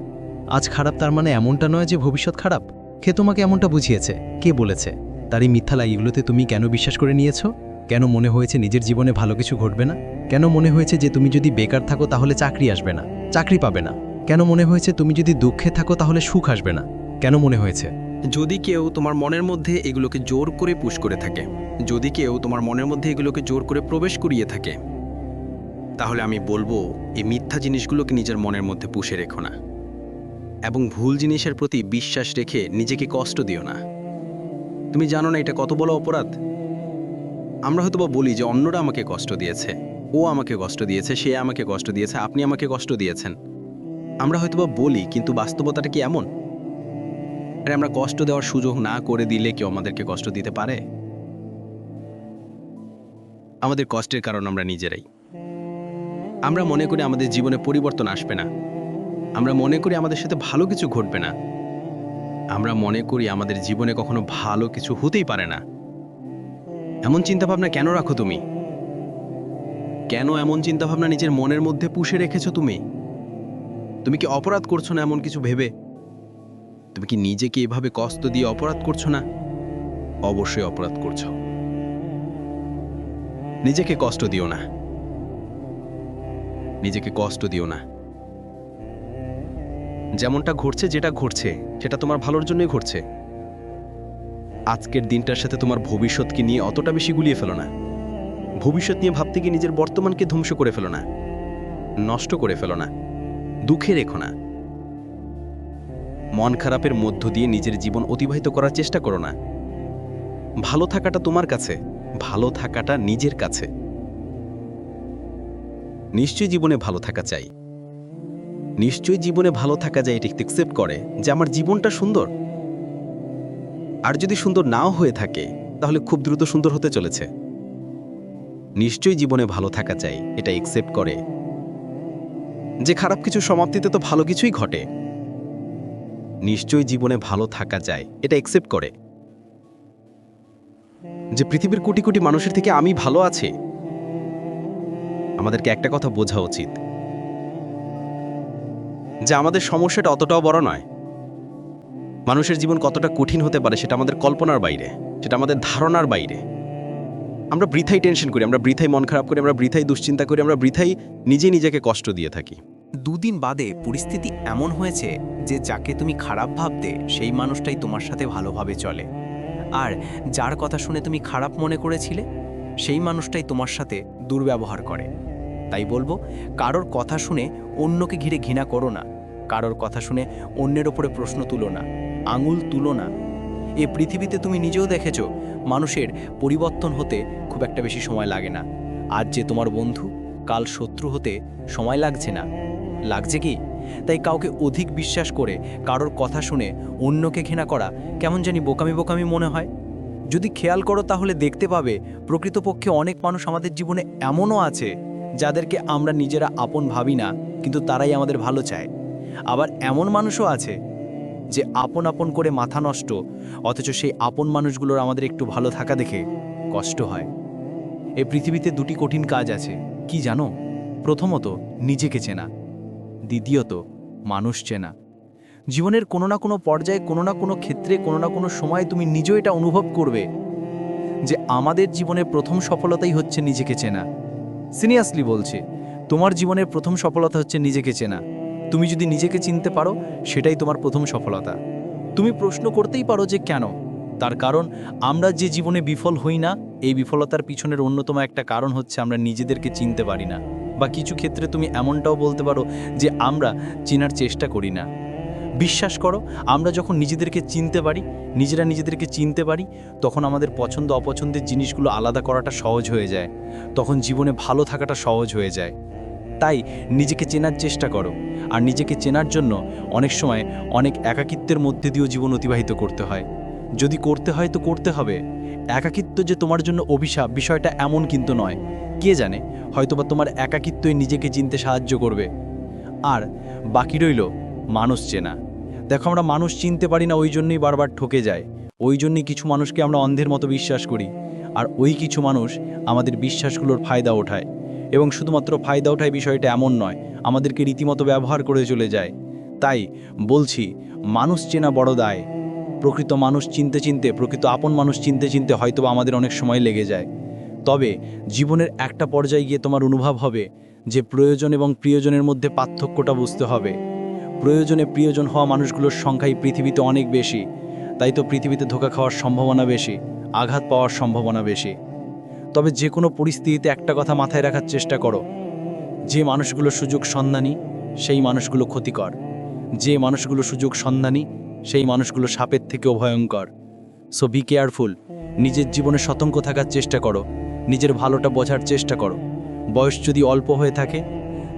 আজ খারাপ তার মানে এমনটা নয় যে ভবিষ্যৎ খারাপ। কে তোমাকে এমনটা বুঝিয়েছে? কে বলেছে? তার এই মিথ্যা লাইগুলোতে তুমি কেন বিশ্বাস করে নিয়েছো? কেন মনে হয়েছে নিজের জীবনে ভালো কিছু ঘটবে না? কেন মনে হয়েছে যে তুমি যদি বেকার থাকো তাহলে চাকরি আসবে না, চাকরি পাবে না? কেন মনে হয়েছে তুমি যদি দুঃখে থাকো তাহলে সুখ আসবে না? কেন মনে হয়েছে? যদি কেউ তোমার মনের মধ্যে এগুলোকে জোর করে পুশ করে থাকে, যদি কেউ তোমার মনের মধ্যে এগুলোকে জোর করে প্রবেশ করিয়ে থাকে, তাহলে আমি বলবো এই মিথ্যা জিনিসগুলোকে নিজের মনের মধ্যে পুষে রেখো না, এবং ভুল জিনিসের প্রতি বিশ্বাস রেখে নিজেকে কষ্ট দিও না। তুমি জানো না এটা কত বড় অপরাধ? আমরা হয়তো বা বলি যে অন্যরা আমাকে কষ্ট দিয়েছে, ও আমাকে কষ্ট দিয়েছে, সে আমাকে কষ্ট দিয়েছে, আপনি আমাকে কষ্ট দিয়েছেন। আমরা হয়তো বা বলি, কিন্তু বাস্তবতাটা কি এমন? আরে আমরা কষ্ট দেওয়ার সুযোগ না করে দিলে কেউ আমাদেরকে কষ্ট দিতে পারে? আমাদের কষ্টের কারণ আমরা নিজেরাই। আমরা মনে করি আমাদের জীবনে পরিবর্তন আসবে না, আমরা মনে করি আমাদের সাথে ভালো কিছু ঘটবে না, আমরা মনে করি আমাদের জীবনে কখনো ভালো কিছু হতেই পারে না। এমন চিন্তাভাবনা কেন রাখো তুমি? কেন এমন চিন্তাভাবনা নিজের মনের মধ্যে পুষে রেখেছো তুমি? তুমি কি অপরাধ করছো না এমন কিছু ভেবে? তুমি কি নিজেকে এভাবে কষ্ট দিয়ে অপরাধ করছো না? অবশ্যই অপরাধ করছো। নিজেকে কষ্ট দিও না, নিজেকে কষ্ট দিও না। যেমনটা ঘটছে, যেটা ঘটছে সেটা তোমার ভালোর জন্যই ঘটছে। আজকের দিনটার সাথে তোমার ভবিষ্যৎকে নিয়ে অতটা বেশি গুলিয়ে ফেলো না। ভবিষ্যৎ নিয়ে ভাবতে গিয়ে নিজের বর্তমানকে ধ্বংস করে ফেলো না, নষ্ট করে ফেলো না, দুঃখে রেখো না। মন খারাপের মধ্য দিয়ে নিজের জীবন অতিবাহিত করার চেষ্টা করো না। ভালো থাকাটা তোমার কাছে, ভালো থাকাটা নিজের কাছে। নিশ্চয়ই জীবনে ভালো থাকা চাই, নিশ্চয়ই জীবনে ভালো থাকা যায়, এটি অ্যাকসেপ্ট করে যে আমার জীবনটা সুন্দর। আর যদি সুন্দর নাও হয়ে থাকে তাহলে খুব দ্রুত সুন্দর হতে চলেছে। নিশ্চয়ই জীবনে ভালো থাকা চাই, এটা অ্যাকসেপ্ট করে যে খারাপ কিছু সমাপ্তিতে তো ভালো কিছুই ঘটে। নিশ্চয়ই জীবনে ভালো থাকা যায়, এটা অ্যাকসেপ্ট করে যে পৃথিবীর কোটি কোটি মানুষের থেকে আমি ভালো আছি। আমাদেরকে একটা কথা বোঝা উচিত যে আমাদের সমস্যাটা অতটাও বড় নয়। মানুষের জীবন কতটা কঠিন হতে পারে সেটা আমাদের কল্পনার বাইরে, সেটা আমাদের ধারণার বাইরে। আমরা বৃথাই টেনশন করি, আমরা বৃথাই মন খারাপ করি, আমরা বৃথাই দুশ্চিন্তা করি, আমরা বৃথাই নিজেকে কষ্ট দিয়ে থাকি। দুদিন বাদে পরিস্থিতি এমন হয়েছে যে যাকে তুমি খারাপ ভাবতে সেই মানুষটাই তোমার সাথে ভালোভাবে চলে, আর যার কথা শুনে তুমি খারাপ মনে করেছিলে সেই মানুষটাই তোমার সাথে দুর্ব্যবহার করে। তাই বলবো, কারোর কথা শুনে অন্যকে ঘিরে ঘৃণা করো না, কারোর কথা শুনে অন্যের ওপরে প্রশ্ন তুলো না, আঙুল তুলো না। এ পৃথিবীতে তুমি নিজেও দেখেছো মানুষের পরিবর্তন হতে খুব একটা বেশি সময় লাগে না। আজ যে তোমার বন্ধু, কাল শত্রু হতে সময় লাগছে না, লাগছে কি? তাই কাউকে অধিক বিশ্বাস করে কারোর কথা শুনে অন্যকে ঘৃণা করা কেমন জানি বোকামি বোকামি মনে হয়। যদি খেয়াল করো তাহলে দেখতে পাবে প্রকৃতপক্ষে অনেক মানুষ আমাদের জীবনে এমনও আছে যাদেরকে আমরা নিজেরা আপন ভাবি না, কিন্তু তারাই আমাদের ভালো চায়। আবার এমন মানুষও আছে যে আপন আপন করে মাথা নষ্ট, অথচ সেই আপন মানুষগুলোর আমাদের একটু ভালো থাকা দেখে কষ্ট হয়। এই পৃথিবীতে দুটি কঠিন কাজ আছে, কি জানো? প্রথমত নিজেকে চেনা, দ্বিতীয়ত মানুষ চেনা। জীবনের কোনো না কোনো পর্যায়ে, কোনো না কোনো ক্ষেত্রে, কোনো না কোনো সময় তুমি নিজেও এটা অনুভব করবে যে আমাদের জীবনের প্রথম সফলতাই হচ্ছে নিজেকে চেনা। সিরিয়াসলি বলছি, তোমার জীবনের প্রথম সফলতা হচ্ছে নিজেকে চেনা। তুমি যদি নিজেকে চিনতে পারো সেটাই তোমার প্রথম সফলতা। তুমি প্রশ্ন করতেই পারো যে কেন? তার কারণ আমরা যে জীবনে বিফল হই না, এই বিফলতার পিছনের অন্যতম একটা কারণ হচ্ছে আমরা নিজেদেরকে চিনতে পারি না। বা কিছু ক্ষেত্রে তুমি এমনটাও বলতে পারো যে আমরা চেনার চেষ্টা করি না। বিশ্বাস করো, আমরা যখন নিজেদেরকে চিনতে পারি, নিজেদেরকে চিনতে পারি, তখন আমাদের পছন্দ অপছন্দের জিনিসগুলো আলাদা করাটা সহজ হয়ে যায়, তখন জীবনে ভালো থাকাটা সহজ হয়ে যায়। তাই নিজেকে চেনার চেষ্টা করো। আর নিজেকে চেনার জন্য অনেক সময় অনেক একাকিত্বের মধ্যে দিয়েও জীবন অতিবাহিত করতে হয়। যদি করতে হয় তো করতে হবে। একাকিত্ব যে তোমার জন্য অভিশাপ, বিষয়টা এমন কিন্তু নয়। কে জানে, হয়তোবা তোমার একাকিত্বই নিজেকে চিনতে সাহায্য করবে। আর বাকি রইল মানুষ চেনা। দেখো, আমরা মানুষ চিনতে পারি না, ওই জন্যই বারবার ঠকে যায়। ওই জন্যই কিছু মানুষকে আমরা অন্ধের মতো বিশ্বাস করি, আর ওই কিছু মানুষ আমাদের বিশ্বাসগুলোর ফায়দা ওঠায়। এবং শুধুমাত্র ফায়দা ওঠায় বিষয়টা এমন নয়, আমাদেরকে রীতিমতো ব্যবহার করে চলে যায়। তাই বলছি, মানুষ চেনা বড় দায়। প্রকৃত মানুষ চিনতে চিনতে, প্রকৃত আপন মানুষ চিনতে চিনতে হয়তোবা আমাদের অনেক সময় লেগে যায়। তবে জীবনের একটা পর্যায়ে গিয়ে তোমার অনুভব হবে যে প্রয়োজন এবং প্রিয়জনের মধ্যে পার্থক্যটা বুঝতে হবে। প্রয়োজনে প্রিয়জন হওয়া মানুষগুলোর সংখ্যাই পৃথিবীতে অনেক বেশি। তাই তো পৃথিবীতে ধোঁকা খাওয়ার সম্ভাবনা বেশি, আঘাত পাওয়ার সম্ভাবনা বেশি। তবে যে কোনো পরিস্থিতিতে একটা কথা মাথায় রাখার চেষ্টা করো যে মানুষগুলো সুযোগ সন্ধানী সেই মানুষগুলো ক্ষতিকর, যে মানুষগুলো সুযোগ সন্ধানী সেই মানুষগুলো সাপের থেকেও ভয়ঙ্কর। সো বি কেয়ারফুল, নিজের জীবনে সতর্ক থাকার চেষ্টা করো, নিজের ভালোটা বোঝার চেষ্টা করো। বয়স যদি অল্প হয়ে থাকে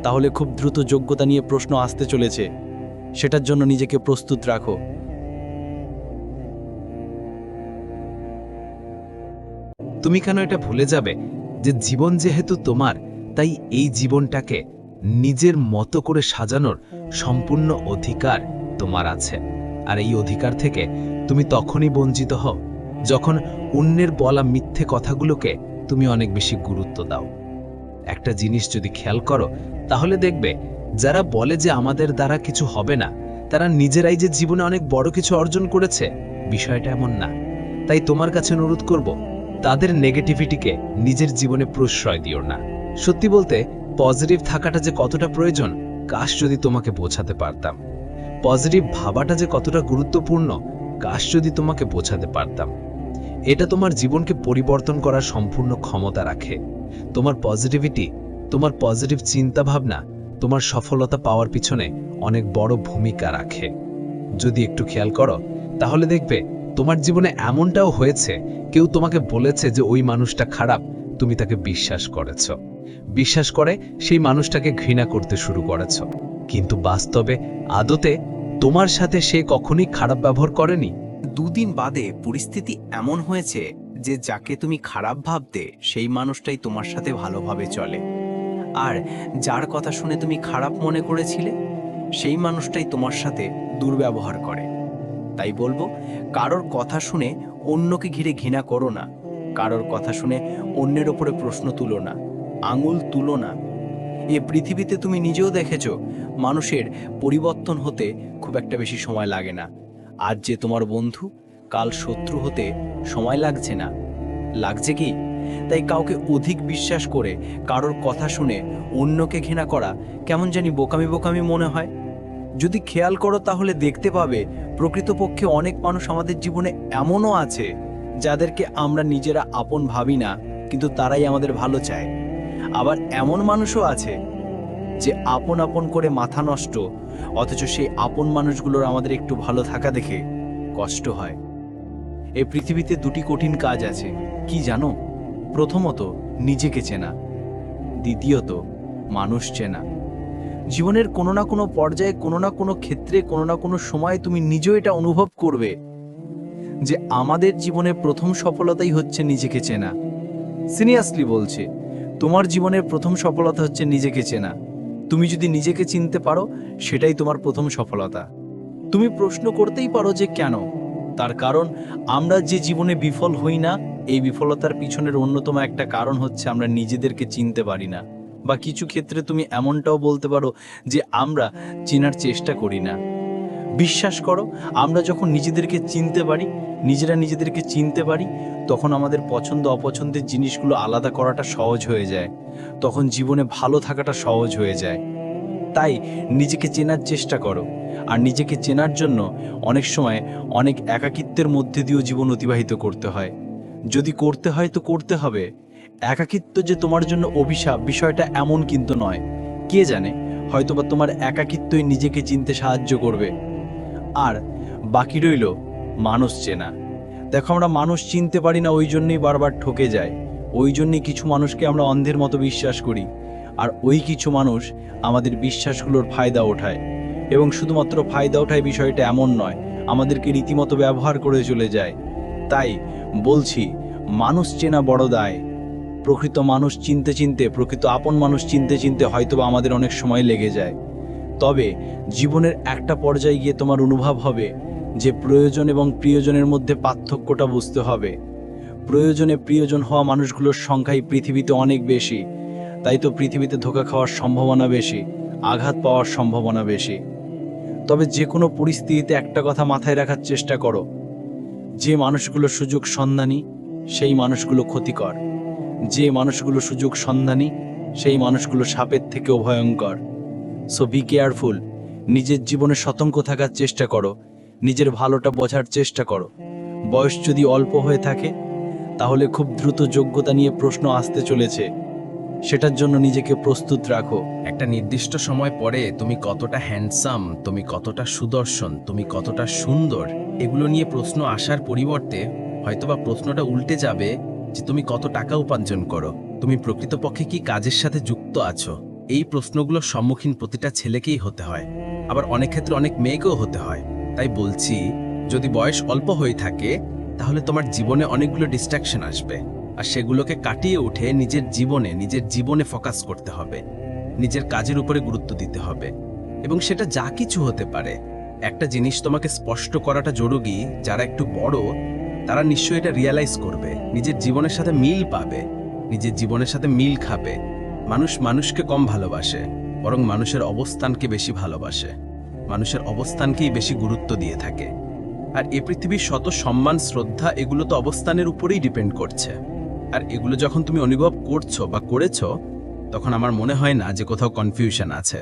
তাহলে খুব দ্রুত যোগ্যতা নিয়ে প্রশ্ন আসতে চলেছে, সেটার জন্য নিজেকে প্রস্তুত রাখো। তুমি কেন এটা ভুলে যাবে যে জীবন যেহেতু তোমার, তাই এই জীবনটাকে নিজের মতো করে সাজানোর সম্পূর্ণ অধিকার তোমার আছে। আর এই অধিকার থেকে তুমি তখনই বঞ্চিত হও যখন অন্যের বলা মিথ্যে কথাগুলোকে তুমি অনেক বেশি গুরুত্ব দাও। একটা জিনিস যদি খেয়াল করো তাহলে দেখবে যারা বলে যে আমাদের দ্বারা কিছু হবে না, তারা নিজেরাই যে জীবনে অনেক বড় কিছু অর্জন করেছে, বিষয়টা এমন না। তাই তোমার কাছে অনুরোধ করব, তাদের নেগেটিভিটিকে নিজের জীবনে প্রশ্রয় দিও না। সত্যি বলতে পজিটিভ থাকাটা যে কতটা প্রয়োজন, কাশ যদি তোমাকে বোঝাতে পারতাম। পজিটিভ ভাবাটা যে কতটা গুরুত্বপূর্ণ, কাশ যদি তোমাকে বোঝাতে পারতাম। এটা তোমার জীবনকে পরিবর্তন করার সম্পূর্ণ ক্ষমতা রাখে। তোমার পজিটিভিটি, তোমার পজিটিভ চিন্তা ভাবনা তোমার সফলতা পাওয়ার পিছনে অনেক বড় ভূমিকা রাখে। যদি একটু খেয়াল করো তাহলে দেখবে তোমার জীবনে এমনটাও হয়েছে, কেউ তোমাকে বলেছে যে ওই মানুষটা খারাপ, তুমি তাকে বিশ্বাস করেছ। বিশ্বাস করে সেই মানুষটাকে ঘৃণা করতে শুরু করেছ, কিন্তু বাস্তবে আদতে তোমার সাথে সে কখনোই খারাপ ব্যবহার করেনি। দুদিন বাদে পরিস্থিতি এমন হয়েছে যে যাকে তুমি খারাপ ভাবতে সেই মানুষটাই তোমার সাথে ভালোভাবে চলে, আর যার কথা শুনে তুমি খারাপ মনে করেছিলে সেই মানুষটাই তোমার সাথে দুর্ব্যবহার করে। তাই বলবো, কারোর কথা শুনে অন্যকে ঘিরে ঘৃণা করো না, কারোর কথা শুনে অন্যের ওপরে প্রশ্ন তুলো না, আঙুল তুলো না। এ পৃথিবীতে তুমি নিজেও দেখেছো মানুষের পরিবর্তন হতে খুব একটা বেশি সময় লাগে না। আজ যে তোমার বন্ধু, কাল শত্রু হতে সময় লাগছে না, লাগছে কি? তাই কাউকে অধিক বিশ্বাস করে কারোর কথা শুনে অন্যকে ঘৃণা করা কেমন জানি বোকামি বোকামি মনে হয়। যদি খেয়াল করো তাহলে দেখতে পাবে প্রকৃতপক্ষে অনেক মানুষ আমাদের জীবনে এমনও আছে যাদেরকে আমরা নিজেরা আপন ভাবি না, কিন্তু তারাই আমাদের ভালো চায়। আবার এমন মানুষও আছে যে আপন আপন করে মাথা নষ্ট, অথচ সেই আপন মানুষগুলোর আমাদের একটু ভালো থাকা দেখে কষ্ট হয়। এই পৃথিবীতে দুটি কঠিন কাজ আছে, কি জানো? প্রথমত নিজেকে চেনা, দ্বিতীয়ত মানুষ চেনা। জীবনের কোনো না কোনো পর্যায়ে, কোনো না কোনো ক্ষেত্রে, কোনো না কোনো সময় তুমি নিজেও এটা অনুভব করবে যে আমাদের জীবনের প্রথম সফলতাই হচ্ছে নিজেকে চেনা। সিরিয়াসলি বলছে, তোমার জীবনের প্রথম সফলতা হচ্ছে নিজেকে চেনা। তুমি যদি নিজেকে চিনতে পারো, সেটাই তোমার প্রথম সফলতা। তুমি প্রশ্ন করতেই পারো যে কেন? তার কারণ আমরা যে জীবনে বিফল হই না, এই বিফলতার পিছনের অন্যতম একটা কারণ হচ্ছে আমরা নিজেদেরকে চিনতে পারি না। বা কিছু ক্ষেত্রে তুমি এমনটাও বলতে পারো যে আমরা চেনার চেষ্টা করি না। বিশ্বাস করো, আমরা যখন নিজেদেরকে চিনতে পারি, নিজেদেরকে চিনতে পারি, তখন আমাদের পছন্দ অপছন্দের জিনিসগুলো আলাদা করাটা সহজ হয়ে যায়, তখন জীবনে ভালো থাকাটা সহজ হয়ে যায়। তাই নিজেকে চেনার চেষ্টা করো। আর নিজেকে চেনার জন্য অনেক সময় অনেক একাকিত্বের মধ্যে দিয়েও জীবন অতিবাহিত করতে হয়। যদি করতে হয় তো করতে হবে। একাকিত্ব যে তোমার জন্য অভিশাপ, বিষয়টা এমন কিন্তু নয়। কে জানে, হয়তোবা তোমার একাকিত্বই নিজেকে চিনতে সাহায্য করবে। আর বাকি রইল মানুষ চেনা। দেখো, আমরা মানুষ চিনতে পারি না, ওই জন্যই বারবার ঠকে যায়। ওই জন্যই কিছু মানুষকে আমরা অন্ধের মতো বিশ্বাস করি, আর ওই কিছু মানুষ আমাদের বিশ্বাসগুলোর ফায়দা ওঠায়। এবং শুধুমাত্র ফায়দা ওঠায় বিষয়টা এমন নয়, আমাদেরকে রীতিমতো ব্যবহার করে চলে যায়। তাই বলছি, মানুষ চেনা বড় দায়। প্রকৃত মানুষ চিনতে চিনতে, প্রকৃত আপন মানুষ চিনতে চিনতে হয়তোবা আমাদের অনেক সময় লেগে যায়। তবে জীবনের একটা পর্যায়ে গিয়ে তোমার অনুভব হবে যে প্রয়োজন এবং প্রিয়জনের মধ্যে পার্থক্যটা বুঝতে হবে। প্রয়োজনে প্রিয়জন হওয়া মানুষগুলোর সংখ্যাই পৃথিবীতে অনেক বেশি। তাই তো পৃথিবীতে ধোঁকা খাওয়ার সম্ভাবনা বেশি, আঘাত পাওয়ার সম্ভাবনা বেশি। তবে যে কোনো পরিস্থিতিতে একটা কথা মাথায় রাখার চেষ্টা করো, যে মানুষগুলো সুযোগ সন্ধানী সেই মানুষগুলো ক্ষতিকর, যে মানুষগুলো সুযোগ সন্ধানী সেই মানুষগুলো সাপের থেকেও ভয়ঙ্কর। সো বি কেয়ারফুল, নিজের জীবনে সতর্ক থাকার চেষ্টা করো, নিজের ভালোটা বোঝার চেষ্টা করো। বয়স যদি অল্প হয়ে থাকে তাহলে খুব দ্রুত যোগ্যতা নিয়ে প্রশ্ন আসতে চলেছে, সেটার জন্য নিজেকে প্রস্তুত রাখো। একটা নির্দিষ্ট সময় পরে তুমি কতটা হ্যান্ডসাম, তুমি কতটা সুদর্শন, তুমি কতটা সুন্দর, এগুলো নিয়ে প্রশ্ন আসার পরিবর্তে হয়তোবা প্রশ্নটা উল্টে যাবে যে তুমি কত টাকা উপার্জন করো, তুমি প্রকৃতপক্ষে কি কাজের সাথে যুক্ত আছো। এই প্রশ্নগুলোর সম্মুখীন প্রতিটা ছেলেকেই হতে হয়, আবার অনেক ক্ষেত্রে অনেক মেয়েকেও হতে হয়। তাই বলছি, যদি বয়স অল্প হয়ে থাকে তাহলে তোমার জীবনে অনেকগুলো ডিস্ট্রাকশন আসবে, আর সেগুলোকে কাটিয়ে উঠে নিজের জীবনে ফোকাস করতে হবে, নিজের কাজের উপরে গুরুত্ব দিতে হবে। এবং সেটা যা কিছু হতে পারে। একটা জিনিস তোমাকে স্পষ্ট করাটা জরুরি, যারা একটু বড় তারা নিশ্চয়ই এটা রিয়ালাইজ করবে, নিজের জীবনের সাথে মিল পাবে, নিজের জীবনের সাথে মিল খাবে। মানুষ মানুষকে কম ভালোবাসে, বরং মানুষের অবস্থানকে বেশি ভালোবাসে, মানুষের অবস্থানকেই বেশি গুরুত্ব দিয়ে থাকে। আর এ পৃথিবীর শত সম্মান শ্রদ্ধা এগুলো তো অবস্থানের উপরেই ডিপেন্ড করছে। আর এগুলো যখন তুমি অনুভব করছো বা করেছো, তখন আমার মনে হয় না যে কোথাও কনফিউশন আছে।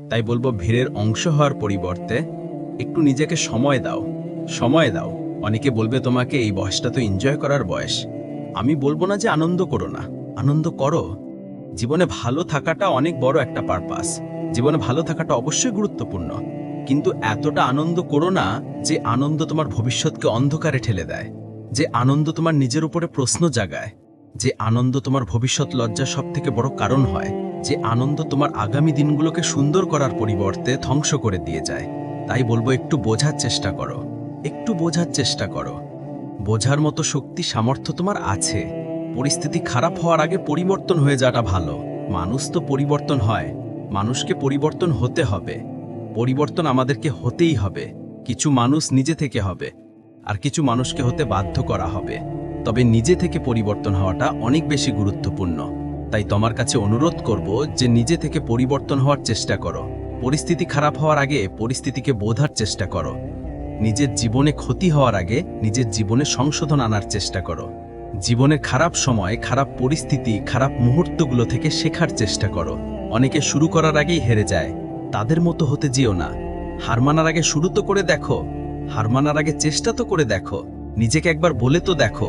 তাই বলবো, ভিড়ের অংশ হওয়ার পরিবর্তে একটু নিজেকে সময় দাও, সময় দাও। অনেকে বলবে তোমাকে, এই বয়সটা তো এনজয় করার বয়স। আমি বলবো না যে আনন্দ করো না, আনন্দ করো। জীবনে ভালো থাকাটা অনেক বড় একটা পারপাস, জীবনে ভালো থাকাটা অবশ্যই গুরুত্বপূর্ণ, কিন্তু এতটা আনন্দ করো না যে আনন্দ তোমার ভবিষ্যৎকে অন্ধকারে ঠেলে দেয়, যে আনন্দ তোমার নিজের উপরে প্রশ্ন জাগায়, যে আনন্দ তোমার ভবিষ্যৎ লজ্জার সবথেকে বড় কারণ হয়, যে আনন্দ তোমার আগামী দিনগুলোকে সুন্দর করার পরিবর্তে ধ্বংস করে দিয়ে যায়। তাই বলবো, একটু বোঝার চেষ্টা করো, একটু বোঝার চেষ্টা করো। বোঝার মতো শক্তি সামর্থ্য তোমার আছে। পরিস্থিতি খারাপ হওয়ার আগে পরিবর্তন হয়ে যাওয়াটা ভালো। মানুষ তো পরিবর্তন হয়, মানুষকে পরিবর্তন হতে হবে। পরিবর্তন আমাদেরকে হতেই হবে। কিছু মানুষ নিজে থেকে হবে, আর কিছু মানুষকে হতে বাধ্য করা হবে। তবে নিজে থেকে পরিবর্তন হওয়াটা অনেক বেশি গুরুত্বপূর্ণ। তাই তোমার কাছে অনুরোধ করব যে নিজে থেকে পরিবর্তন হওয়ার চেষ্টা করো। পরিস্থিতি খারাপ হওয়ার আগে পরিস্থিতিকে বোঝার চেষ্টা করো। নিজের জীবনে ক্ষতি হওয়ার আগে নিজের জীবনে সংশোধন আনার চেষ্টা করো। জীবনের খারাপ সময়, খারাপ পরিস্থিতি, খারাপ মুহূর্তগুলো থেকে শেখার চেষ্টা করো। অনেকে শুরু করার আগেই হেরে যায়, তাদের মতো হতে যেও না। হার মানার আগে শুরু তো করে দেখো, হার মানার আগে চেষ্টা তো করে দেখো। নিজেকে একবার বলে তো দেখো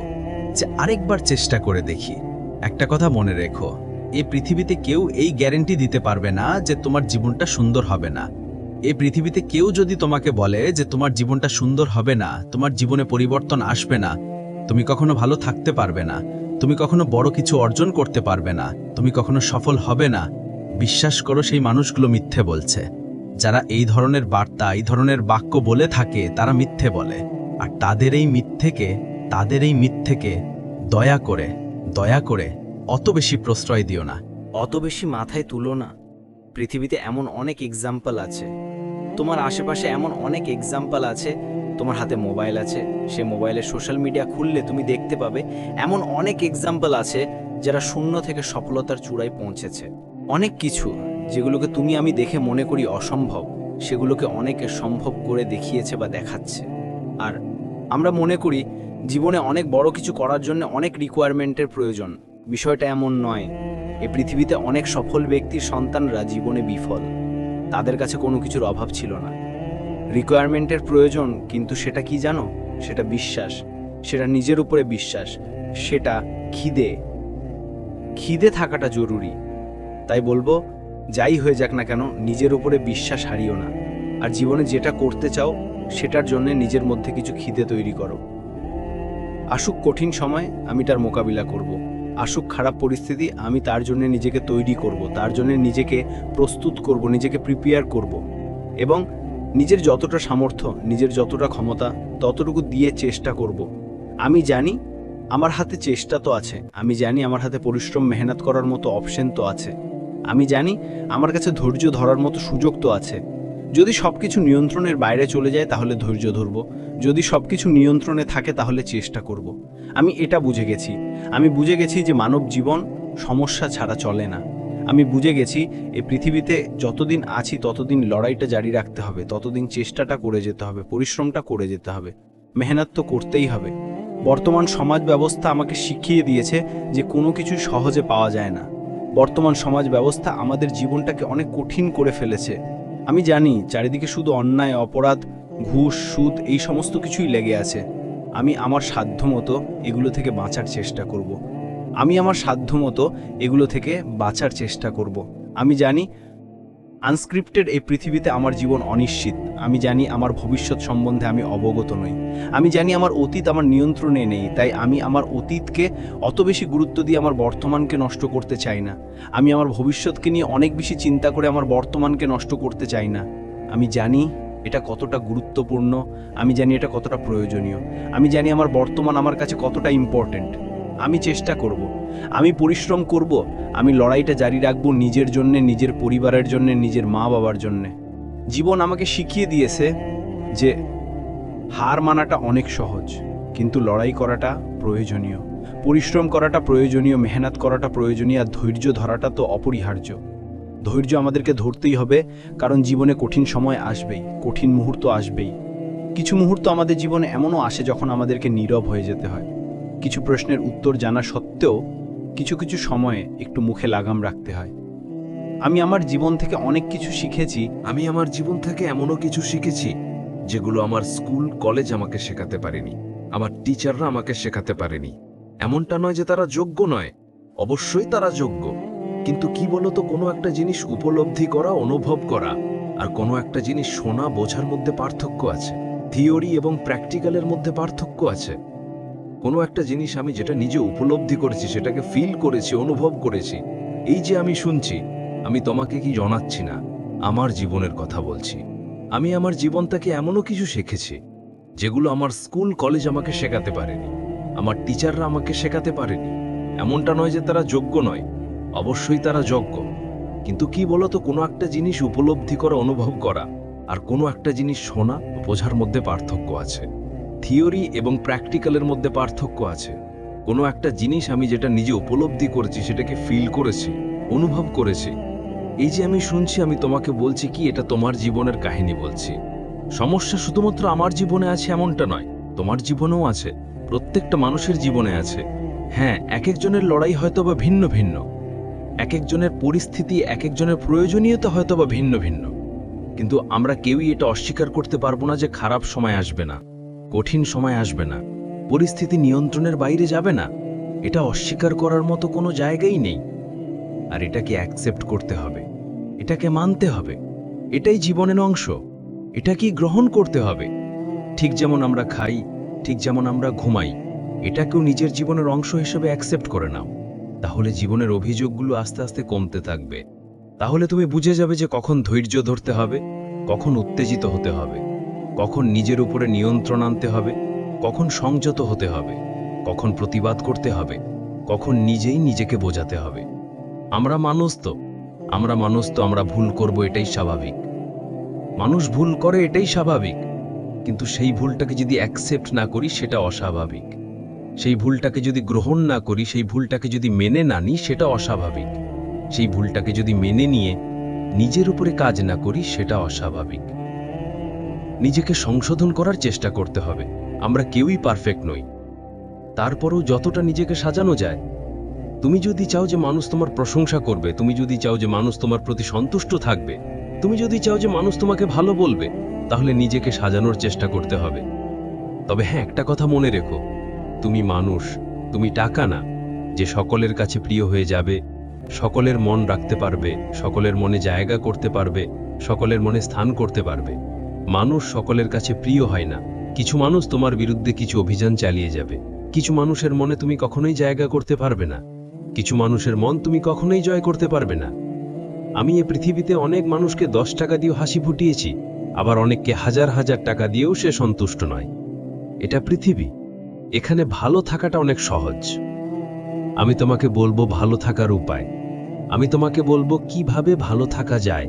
যে আরেকবার চেষ্টা করে দেখি। একটা কথা মনে রেখো, এই পৃথিবীতে কেউ এই গ্যারান্টি দিতে পারবে না যে তোমার জীবনটা সুন্দর হবে না। এই পৃথিবীতে কেউ যদি তোমাকে বলে যে তোমার জীবনটা সুন্দর হবে না, তোমার জীবনে পরিবর্তন আসবে না, তুমি কখনো ভালো থাকতে পারবে না, তুমি কখনো বড় কিছু অর্জন করতে পারবে না, তুমি কখনো সফল হবে না, বিশ্বাস করো, সেই মানুষগুলো মিথ্যে বলছে। যারা এই ধরনের বার্তা, এই ধরনের বাক্য বলে থাকে, তারা মিথ্যে বলে। আর তাদের এই মিথ্যেকে দয়া করে অত বেশি প্রশ্রয় দিও না। অত বেশি মাথায় তুলো না। পৃথিবীতে এমন অনেক এক্সাম্পল আছে, তোমার আশেপাশে এমন অনেক এক্সাম্পল আছে। তোমার হাতে মোবাইল আছে, সে মোবাইলে সোশ্যাল মিডিয়া খুললে তুমি দেখতে পাবে এমন অনেক এক্সাম্পল আছে যারা শূন্য থেকে সফলতার চূড়ায় পৌঁছেছে। অনেক কিছু যেগুলোকে তুমি আমি দেখে মনে করি অসম্ভব, সেগুলোকে অনেকে সম্ভব করে দেখিয়েছে বা দেখাচ্ছে। আর আমরা মনে করি জীবনে অনেক বড় কিছু করার জন্য অনেক রিকোয়ারমেন্টের প্রয়োজন। বিষয়টা এমন নয়। এই পৃথিবীতে অনেক সফল ব্যক্তির সন্তানরা জীবনে বিফল, তাদের কাছে কোনো কিছুর অভাব ছিল না। রিকোয়ারমেন্টের প্রয়োজন, কিন্তু সেটা কি জানো? সেটা বিশ্বাস, সেটা নিজের উপরে বিশ্বাস, সেটা খিদে থাকাটা জরুরি। তাই বলবো, যাই হয়ে যাক না কেন, নিজের উপরে বিশ্বাস হারিও না। আর জীবনে যেটা করতে চাও সেটার জন্য নিজের মধ্যে কিছু খিদে তৈরি করো। আসুক কঠিন সময়, আমি তার মোকাবিলা করব। আসুক খারাপ পরিস্থিতি, আমি তার জন্য নিজেকে তৈরি করব, তার জন্য নিজেকে প্রস্তুত করব, নিজেকে প্রিপেয়ার করব। এবং নিজের যতটা সামর্থ্য, নিজের যতটা ক্ষমতা, ততটুকু দিয়ে চেষ্টা করব। আমি জানি আমার হাতে চেষ্টা তো আছে, আমি জানি আমার হাতে পরিশ্রম মেহনত করার মতো অপশন তো আছে, আমি জানি আমার কাছে ধৈর্য ধরার মতো সুযোগ তো আছে। যদি সব কিছু নিয়ন্ত্রণের বাইরে চলে যায় তাহলে ধৈর্য ধরব, যদি সব কিছু নিয়ন্ত্রণে থাকে তাহলে চেষ্টা করব। আমি এটা বুঝে গেছি, আমি বুঝে গেছি যে মানব জীবন সমস্যা ছাড়া চলে না। আমি বুঝে গেছি এই পৃথিবীতে যতদিন আছি ততদিন লড়াইটা জারি রাখতে হবে, ততদিন চেষ্টাটা করে যেতে হবে, পরিশ্রমটা করে যেতে হবে, মেহনত তো করতেই হবে। বর্তমান সমাজ ব্যবস্থা আমাকে শিখিয়ে দিয়েছে যে কোনো কিছু সহজে পাওয়া যায় না। বর্তমান সমাজ ব্যবস্থা আমাদের জীবনটাকে অনেক কঠিন করে ফেলেছে। আমি জানি চারিদিকে শুধু অন্যায়, অপরাধ, ঘুষ, সুদ, এই সমস্ত কিছুই লেগে আছে। আমি আমার সাধ্যমতো এগুলো থেকে বাঁচার চেষ্টা করব। আমি আমার সাধ্যমতো এগুলো থেকে বাঁচার চেষ্টা করব। আমি জানি আনস্ক্রিপ্টেড এই পৃথিবীতে আমার জীবন অনিশ্চিত। আমি জানি আমার ভবিষ্যৎ সম্বন্ধে আমি অবগত নই। আমি জানি আমার অতীত আমার নিয়ন্ত্রণে নেই, তাই আমি আমার অতীতকে অত বেশি গুরুত্ব দিয়ে আমার বর্তমানকে নষ্ট করতে চাই না। আমি আমার ভবিষ্যৎকে নিয়ে অনেক বেশি চিন্তা করে আমার বর্তমানকে নষ্ট করতে চাই না। আমি জানি এটা কতটা গুরুত্বপূর্ণ, আমি জানি এটা কতটা প্রয়োজনীয়, আমি জানি আমার বর্তমান আমার কাছে কতটা ইম্পর্ট্যান্ট। আমি চেষ্টা করব, আমি পরিশ্রম করব, আমি লড়াইটা জারি রাখব নিজের জন্যে, নিজের পরিবারের জন্যে, নিজের মা বাবার জন্যে। জীবন আমাকে শিখিয়ে দিয়েছে যে হার মানাটা অনেক সহজ, কিন্তু লড়াই করাটা প্রয়োজনীয়, পরিশ্রম করাটা প্রয়োজনীয়, মেহনত করাটা প্রয়োজনীয়, আর ধৈর্য ধরাটা তো অপরিহার্য। ধৈর্য আমাদেরকে ধরতেই হবে, কারণ জীবনে কঠিন সময় আসবেই, কঠিন মুহূর্ত আসবেই। কিছু মুহূর্ত আমাদের জীবনে এমনও আসে যখন আমাদেরকে নীরব হয়ে যেতে হয়। কিছু প্রশ্নের উত্তর জানা সত্ত্বেও কিছু কিছু সময়ে একটু মুখে লাগাম রাখতে হয়। আমি আমার জীবন থেকে অনেক কিছু শিখেছি। আমি আমার জীবন থেকে এমনও কিছু শিখেছি যেগুলো আমার স্কুল কলেজ আমাকে শেখাতে পারেনি, আমার টিচাররা আমাকে শেখাতে পারেনি। এমনটা নয় যে তারা যোগ্য নয়, অবশ্যই তারা যোগ্য, কিন্তু কি বলতো, কোনো একটা জিনিস উপলব্ধি করা, অনুভব করা আর কোনো একটা জিনিস শোনা বোঝার মধ্যে পার্থক্য আছে। থিওরি এবং প্র্যাকটিক্যালের মধ্যে পার্থক্য আছে। কোনো একটা জিনিস আমি যেটা নিজে উপলব্ধি করেছি, সেটাকে ফিল করেছি, অনুভব করেছি। এই যে আমি শুনছি, আমি তোমাকে কি জানাচ্ছি না, আমার জীবনের কথা বলছি। আমি আমার জীবন থেকে এমনও কিছু শিখেছি যেগুলো আমার স্কুল কলেজ আমাকে শেখাতে পারেনি, আমার টিচাররা আমাকে শেখাতে পারেনি। এমনটা নয় যে তারা যোগ্য নয়, অবশ্যই তারা যোগ্য, কিন্তু কি বলতো, কোনো একটা জিনিস উপলব্ধি করা, অনুভব করা আর কোনো একটা জিনিস শোনা ও বোঝার মধ্যে পার্থক্য আছে। থিওরি এবং প্র্যাকটিক্যালের মধ্যে পার্থক্য আছে। কোনো একটা জিনিস আমি যেটা নিজে উপলব্ধি করেছি, সেটাকে ফিল করেছি, অনুভব করেছি। এই যে আমি শুনছি, আমি তোমাকে বলছি কি, এটা তোমার জীবনের কাহিনী বলছি। সমস্যা শুধুমাত্র আমার জীবনে আছে এমনটা নয়, তোমার জীবনেও আছে, প্রত্যেকটা মানুষের জীবনে আছে। হ্যাঁ, এক একজনের লড়াই হয়তোবা ভিন্ন ভিন্ন, এক একজনের পরিস্থিতি, এক একজনের প্রয়োজনীয়তা হয়তোবা ভিন্ন ভিন্ন, কিন্তু আমরা কেউই এটা অস্বীকার করতে পারবো না যে খারাপ সময় আসবে না, কঠিন সময় আসবে না, পরিস্থিতি নিয়ন্ত্রণের বাইরে যাবে না। এটা অস্বীকার করার মতো কোনো জায়গাই নেই। আর এটাকে অ্যাকসেপ্ট করতে হবে, এটাকে মানতে হবে। এটাই জীবনের অংশ, এটাকেই গ্রহণ করতে হবে। ঠিক যেমন আমরা খাই, ঠিক যেমন আমরা ঘুমাই, এটাকেও নিজের জীবনের অংশ হিসেবে অ্যাকসেপ্ট করে নাও। তাহলে জীবনের অভিযোগগুলো আস্তে আস্তে কমতে থাকবে। তাহলে তুমি বুঝে যাবে যে কখন ধৈর্য ধরতে হবে, কখন উত্তেজিত হতে হবে, কখন নিজের উপরে নিয়ন্ত্রণ আনতে হবে, কখন সংযত হতে হবে, কখন প্রতিবাদ করতে হবে, কখন নিজেই নিজেকে বোঝাতে হবে। আমরা মানুষ তো, আমরা ভুল করব, এটাই স্বাভাবিক। মানুষ ভুল করে, এটাই স্বাভাবিক, কিন্তু সেই ভুলটাকে যদি অ্যাকসেপ্ট না করি, সেটা অস্বাভাবিক। সেই ভুলটাকে যদি গ্রহণ না করি, সেই ভুলটাকে যদি মেনে না নিই, সেটা অস্বাভাবিক। সেই ভুলটাকে যদি মেনে নিয়ে নিজের উপরে কাজ না করি, সেটা অস্বাভাবিক। নিজেকে সংশোধন করার চেষ্টা করতে হবে। আমরা কেউই পারফেক্ট নই, তারপরও যতটা নিজেকে সাজানো যায়। তুমি যদি চাও যে মানুষ তোমার প্রশংসা করবে, তুমি যদি চাও যে মানুষ তোমার প্রতি সন্তুষ্ট থাকবে, তুমি যদি চাও যে মানুষ তোমাকে ভালো বলবে, তাহলে নিজেকে সাজানোর চেষ্টা করতে হবে। তবে হ্যাঁ, একটা কথা মনে রেখো, তুমি মানুষ, তুমি টাকা না যে সকলের কাছে প্রিয় হয়ে যাবে, সকলের মন রাখতে পারবে, সকলের মনে জায়গা করতে পারবে, সকলের মনে স্থান করতে পারবে। মানুষ সকলের কাছে প্রিয় হয় না। কিছু মানুষ তোমার বিরুদ্ধে কিছু অভিযান চালিয়ে যাবে, কিছু মানুষের মনে তুমি কখনোই জায়গা করতে পারবে না, কিছু মানুষের মন তুমি কখনোই জয় করতে পারবে না। আমি এ পৃথিবীতে অনেক মানুষকে 10 টাকা দিয়েও হাসি ফুটিয়েছি, আবার অনেককে হাজার হাজার টাকা দিয়েও সে সন্তুষ্ট নয়। এটা পৃথিবী, এখানে ভালো থাকাটা অনেক সহজ। আমি তোমাকে বলবো ভালো থাকার উপায়, আমি তোমাকে বলবো কিভাবে ভালো থাকা যায়।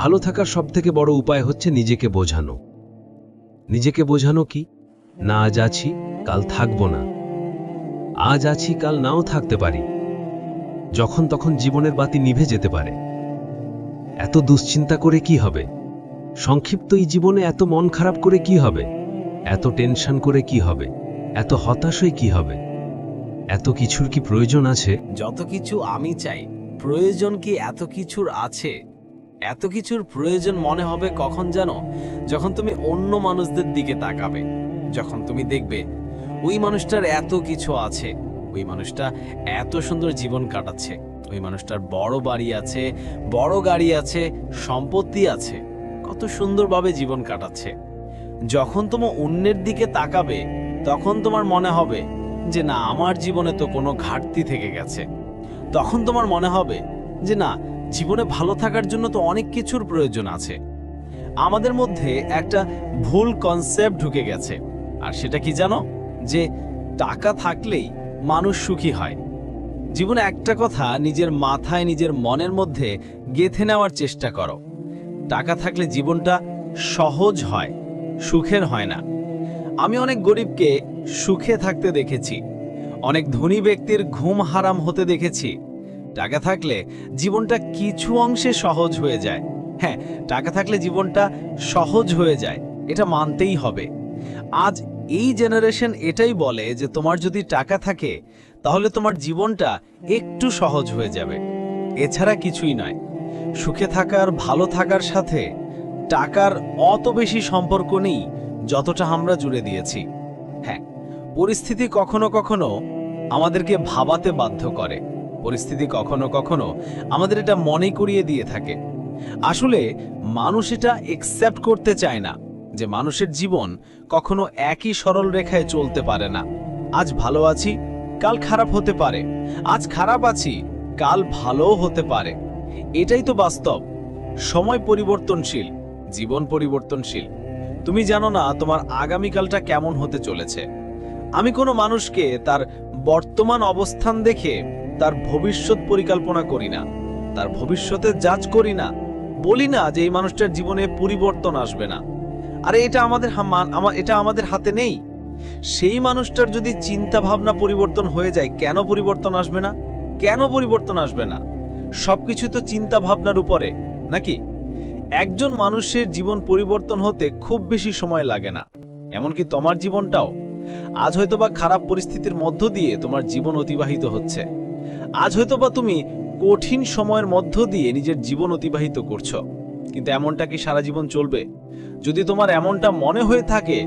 ভালো থাকার সবথেকে বড় উপায় হচ্ছে নিজেকে বোঝানো। নিজেকে বোঝানো কি? না আজ আছি, কাল থাকবো না। আজ আছি, কাল নাও থাকতে পারি। যখন তখন জীবনের বাতি নিভে যেতে পারে। এত দুশ্চিন্তা করে কি হবে? সংক্ষিপ্ত এই জীবনে এত মন খারাপ করে কি হবে? এত টেনশন করে কি হবে? এত হতাশ হয়ে কি হবে? এত কিছুর কি প্রয়োজন আছে? যত কিছু আমি চাই, প্রয়োজন কি এত কিছুর আছে? এত কিছুর প্রয়োজন মনে হবে কখন জানো? যখন তুমি অন্য মানুষদের দিকে তাকাবে, যখন তুমি দেখবে ওই মানুষটার এত কিছু আছে, ওই মানুষটা এত সুন্দর জীবন কাটাচ্ছে, ওই মানুষটার বড় বাড়ি আছে, বড় গাড়ি আছে, সম্পত্তি আছে, কত সুন্দরভাবে জীবন কাটাচ্ছে। যখন তুমি অন্যের দিকে তাকাবে তখন তোমার মনে হবে যে না, আমার জীবনে তো কোনো ঘাটতি থেকে গেছে। তখন তোমার মনে হবে যে না, জীবনে ভালো থাকার জন্য তো অনেক কিছুর প্রয়োজন আছে। আমাদের মধ্যে একটা ভুল কনসেপ্ট ঢুকে গেছে, আর সেটা কি জানো? যে টাকা থাকলেই মানুষ সুখী হয়। জীবনে একটা কথা নিজের মাথায়, নিজের মনের মধ্যে গেঁথে নেওয়ার চেষ্টা করো, টাকা থাকলে জীবনটা সহজ হয়, সুখের হয় না। আমি অনেক গরিবকে সুখে থাকতে দেখেছি, অনেক ধনী ব্যক্তির ঘুম হারাম হতে দেখেছি। টাকা থাকলে জীবনটা কিছু অংশে সহজ হয়ে যায়। হ্যাঁ, টাকা থাকলে জীবনটা সহজ হয়ে যায়, এটা মানতেই হবে। আজ এই জেনারেশন এটাই বলে যে তোমার যদি টাকা থাকে তাহলে তোমার জীবনটা একটু সহজ হয়ে যাবে, এছাড়া কিছুই নয়। সুখে থাকার, ভালো থাকার সাথে টাকার অত বেশি সম্পর্ক নেই যতটা আমরা জুড়ে দিয়েছি। হ্যাঁ, পরিস্থিতি কখনো কখনো আমাদেরকে ভাবাতে বাধ্য করে, পরিস্থিতি কখনো কখনো আমাদের এটা মনে করিয়ে দিয়ে থাকে। আসলে মানুষ এটা একসেপ্ট করতে চায় না যে মানুষের জীবন কখনো একই সরল রেখায় চলতে পারে না। আজ ভালো আছি, কাল খারাপ হতে পারে, আজ খারাপ আছি, কাল ভালোও হতে পারে। এটাই তো বাস্তব। সময় পরিবর্তনশীল, জীবন পরিবর্তনশীল। তুমি জানো না তোমার আগামীকালটা কেমন হতে চলেছে। আমি কোনো মানুষকে তার বর্তমান অবস্থান দেখে তার ভবিষ্যৎ পরিকল্পনা করি না, তার ভবিষ্যতে জাজ করি না, বলি না যে এই মানুষটার জীবনে পরিবর্তন আসবে না। আরে এটা আমাদের হাতে নেই। সেই মানুষটার যদি চিন্তা ভাবনা পরিবর্তন হয়ে যায়, কেন পরিবর্তন আসবে না? কেন পরিবর্তন আসবে না? সবকিছু তো চিন্তা ভাবনার উপরে, নাকি? একজন মানুষের জীবন পরিবর্তন হতে খুব বেশি সময় লাগে না, এমনকি তোমার জীবনটাও। আজ হয়তোবা খারাপ পরিস্থিতির মধ্য দিয়ে তোমার জীবন অতিবাহিত হচ্ছে, আজ হয়তোবা তুমি কঠিন সময়ের মধ্য দিয়ে নিজের জীবন অতিবাহিত করছো, কিন্তু এমনটা কি সারা জীবন চলবে? যদি তোমার এমনটা মনে হয়ে থাকে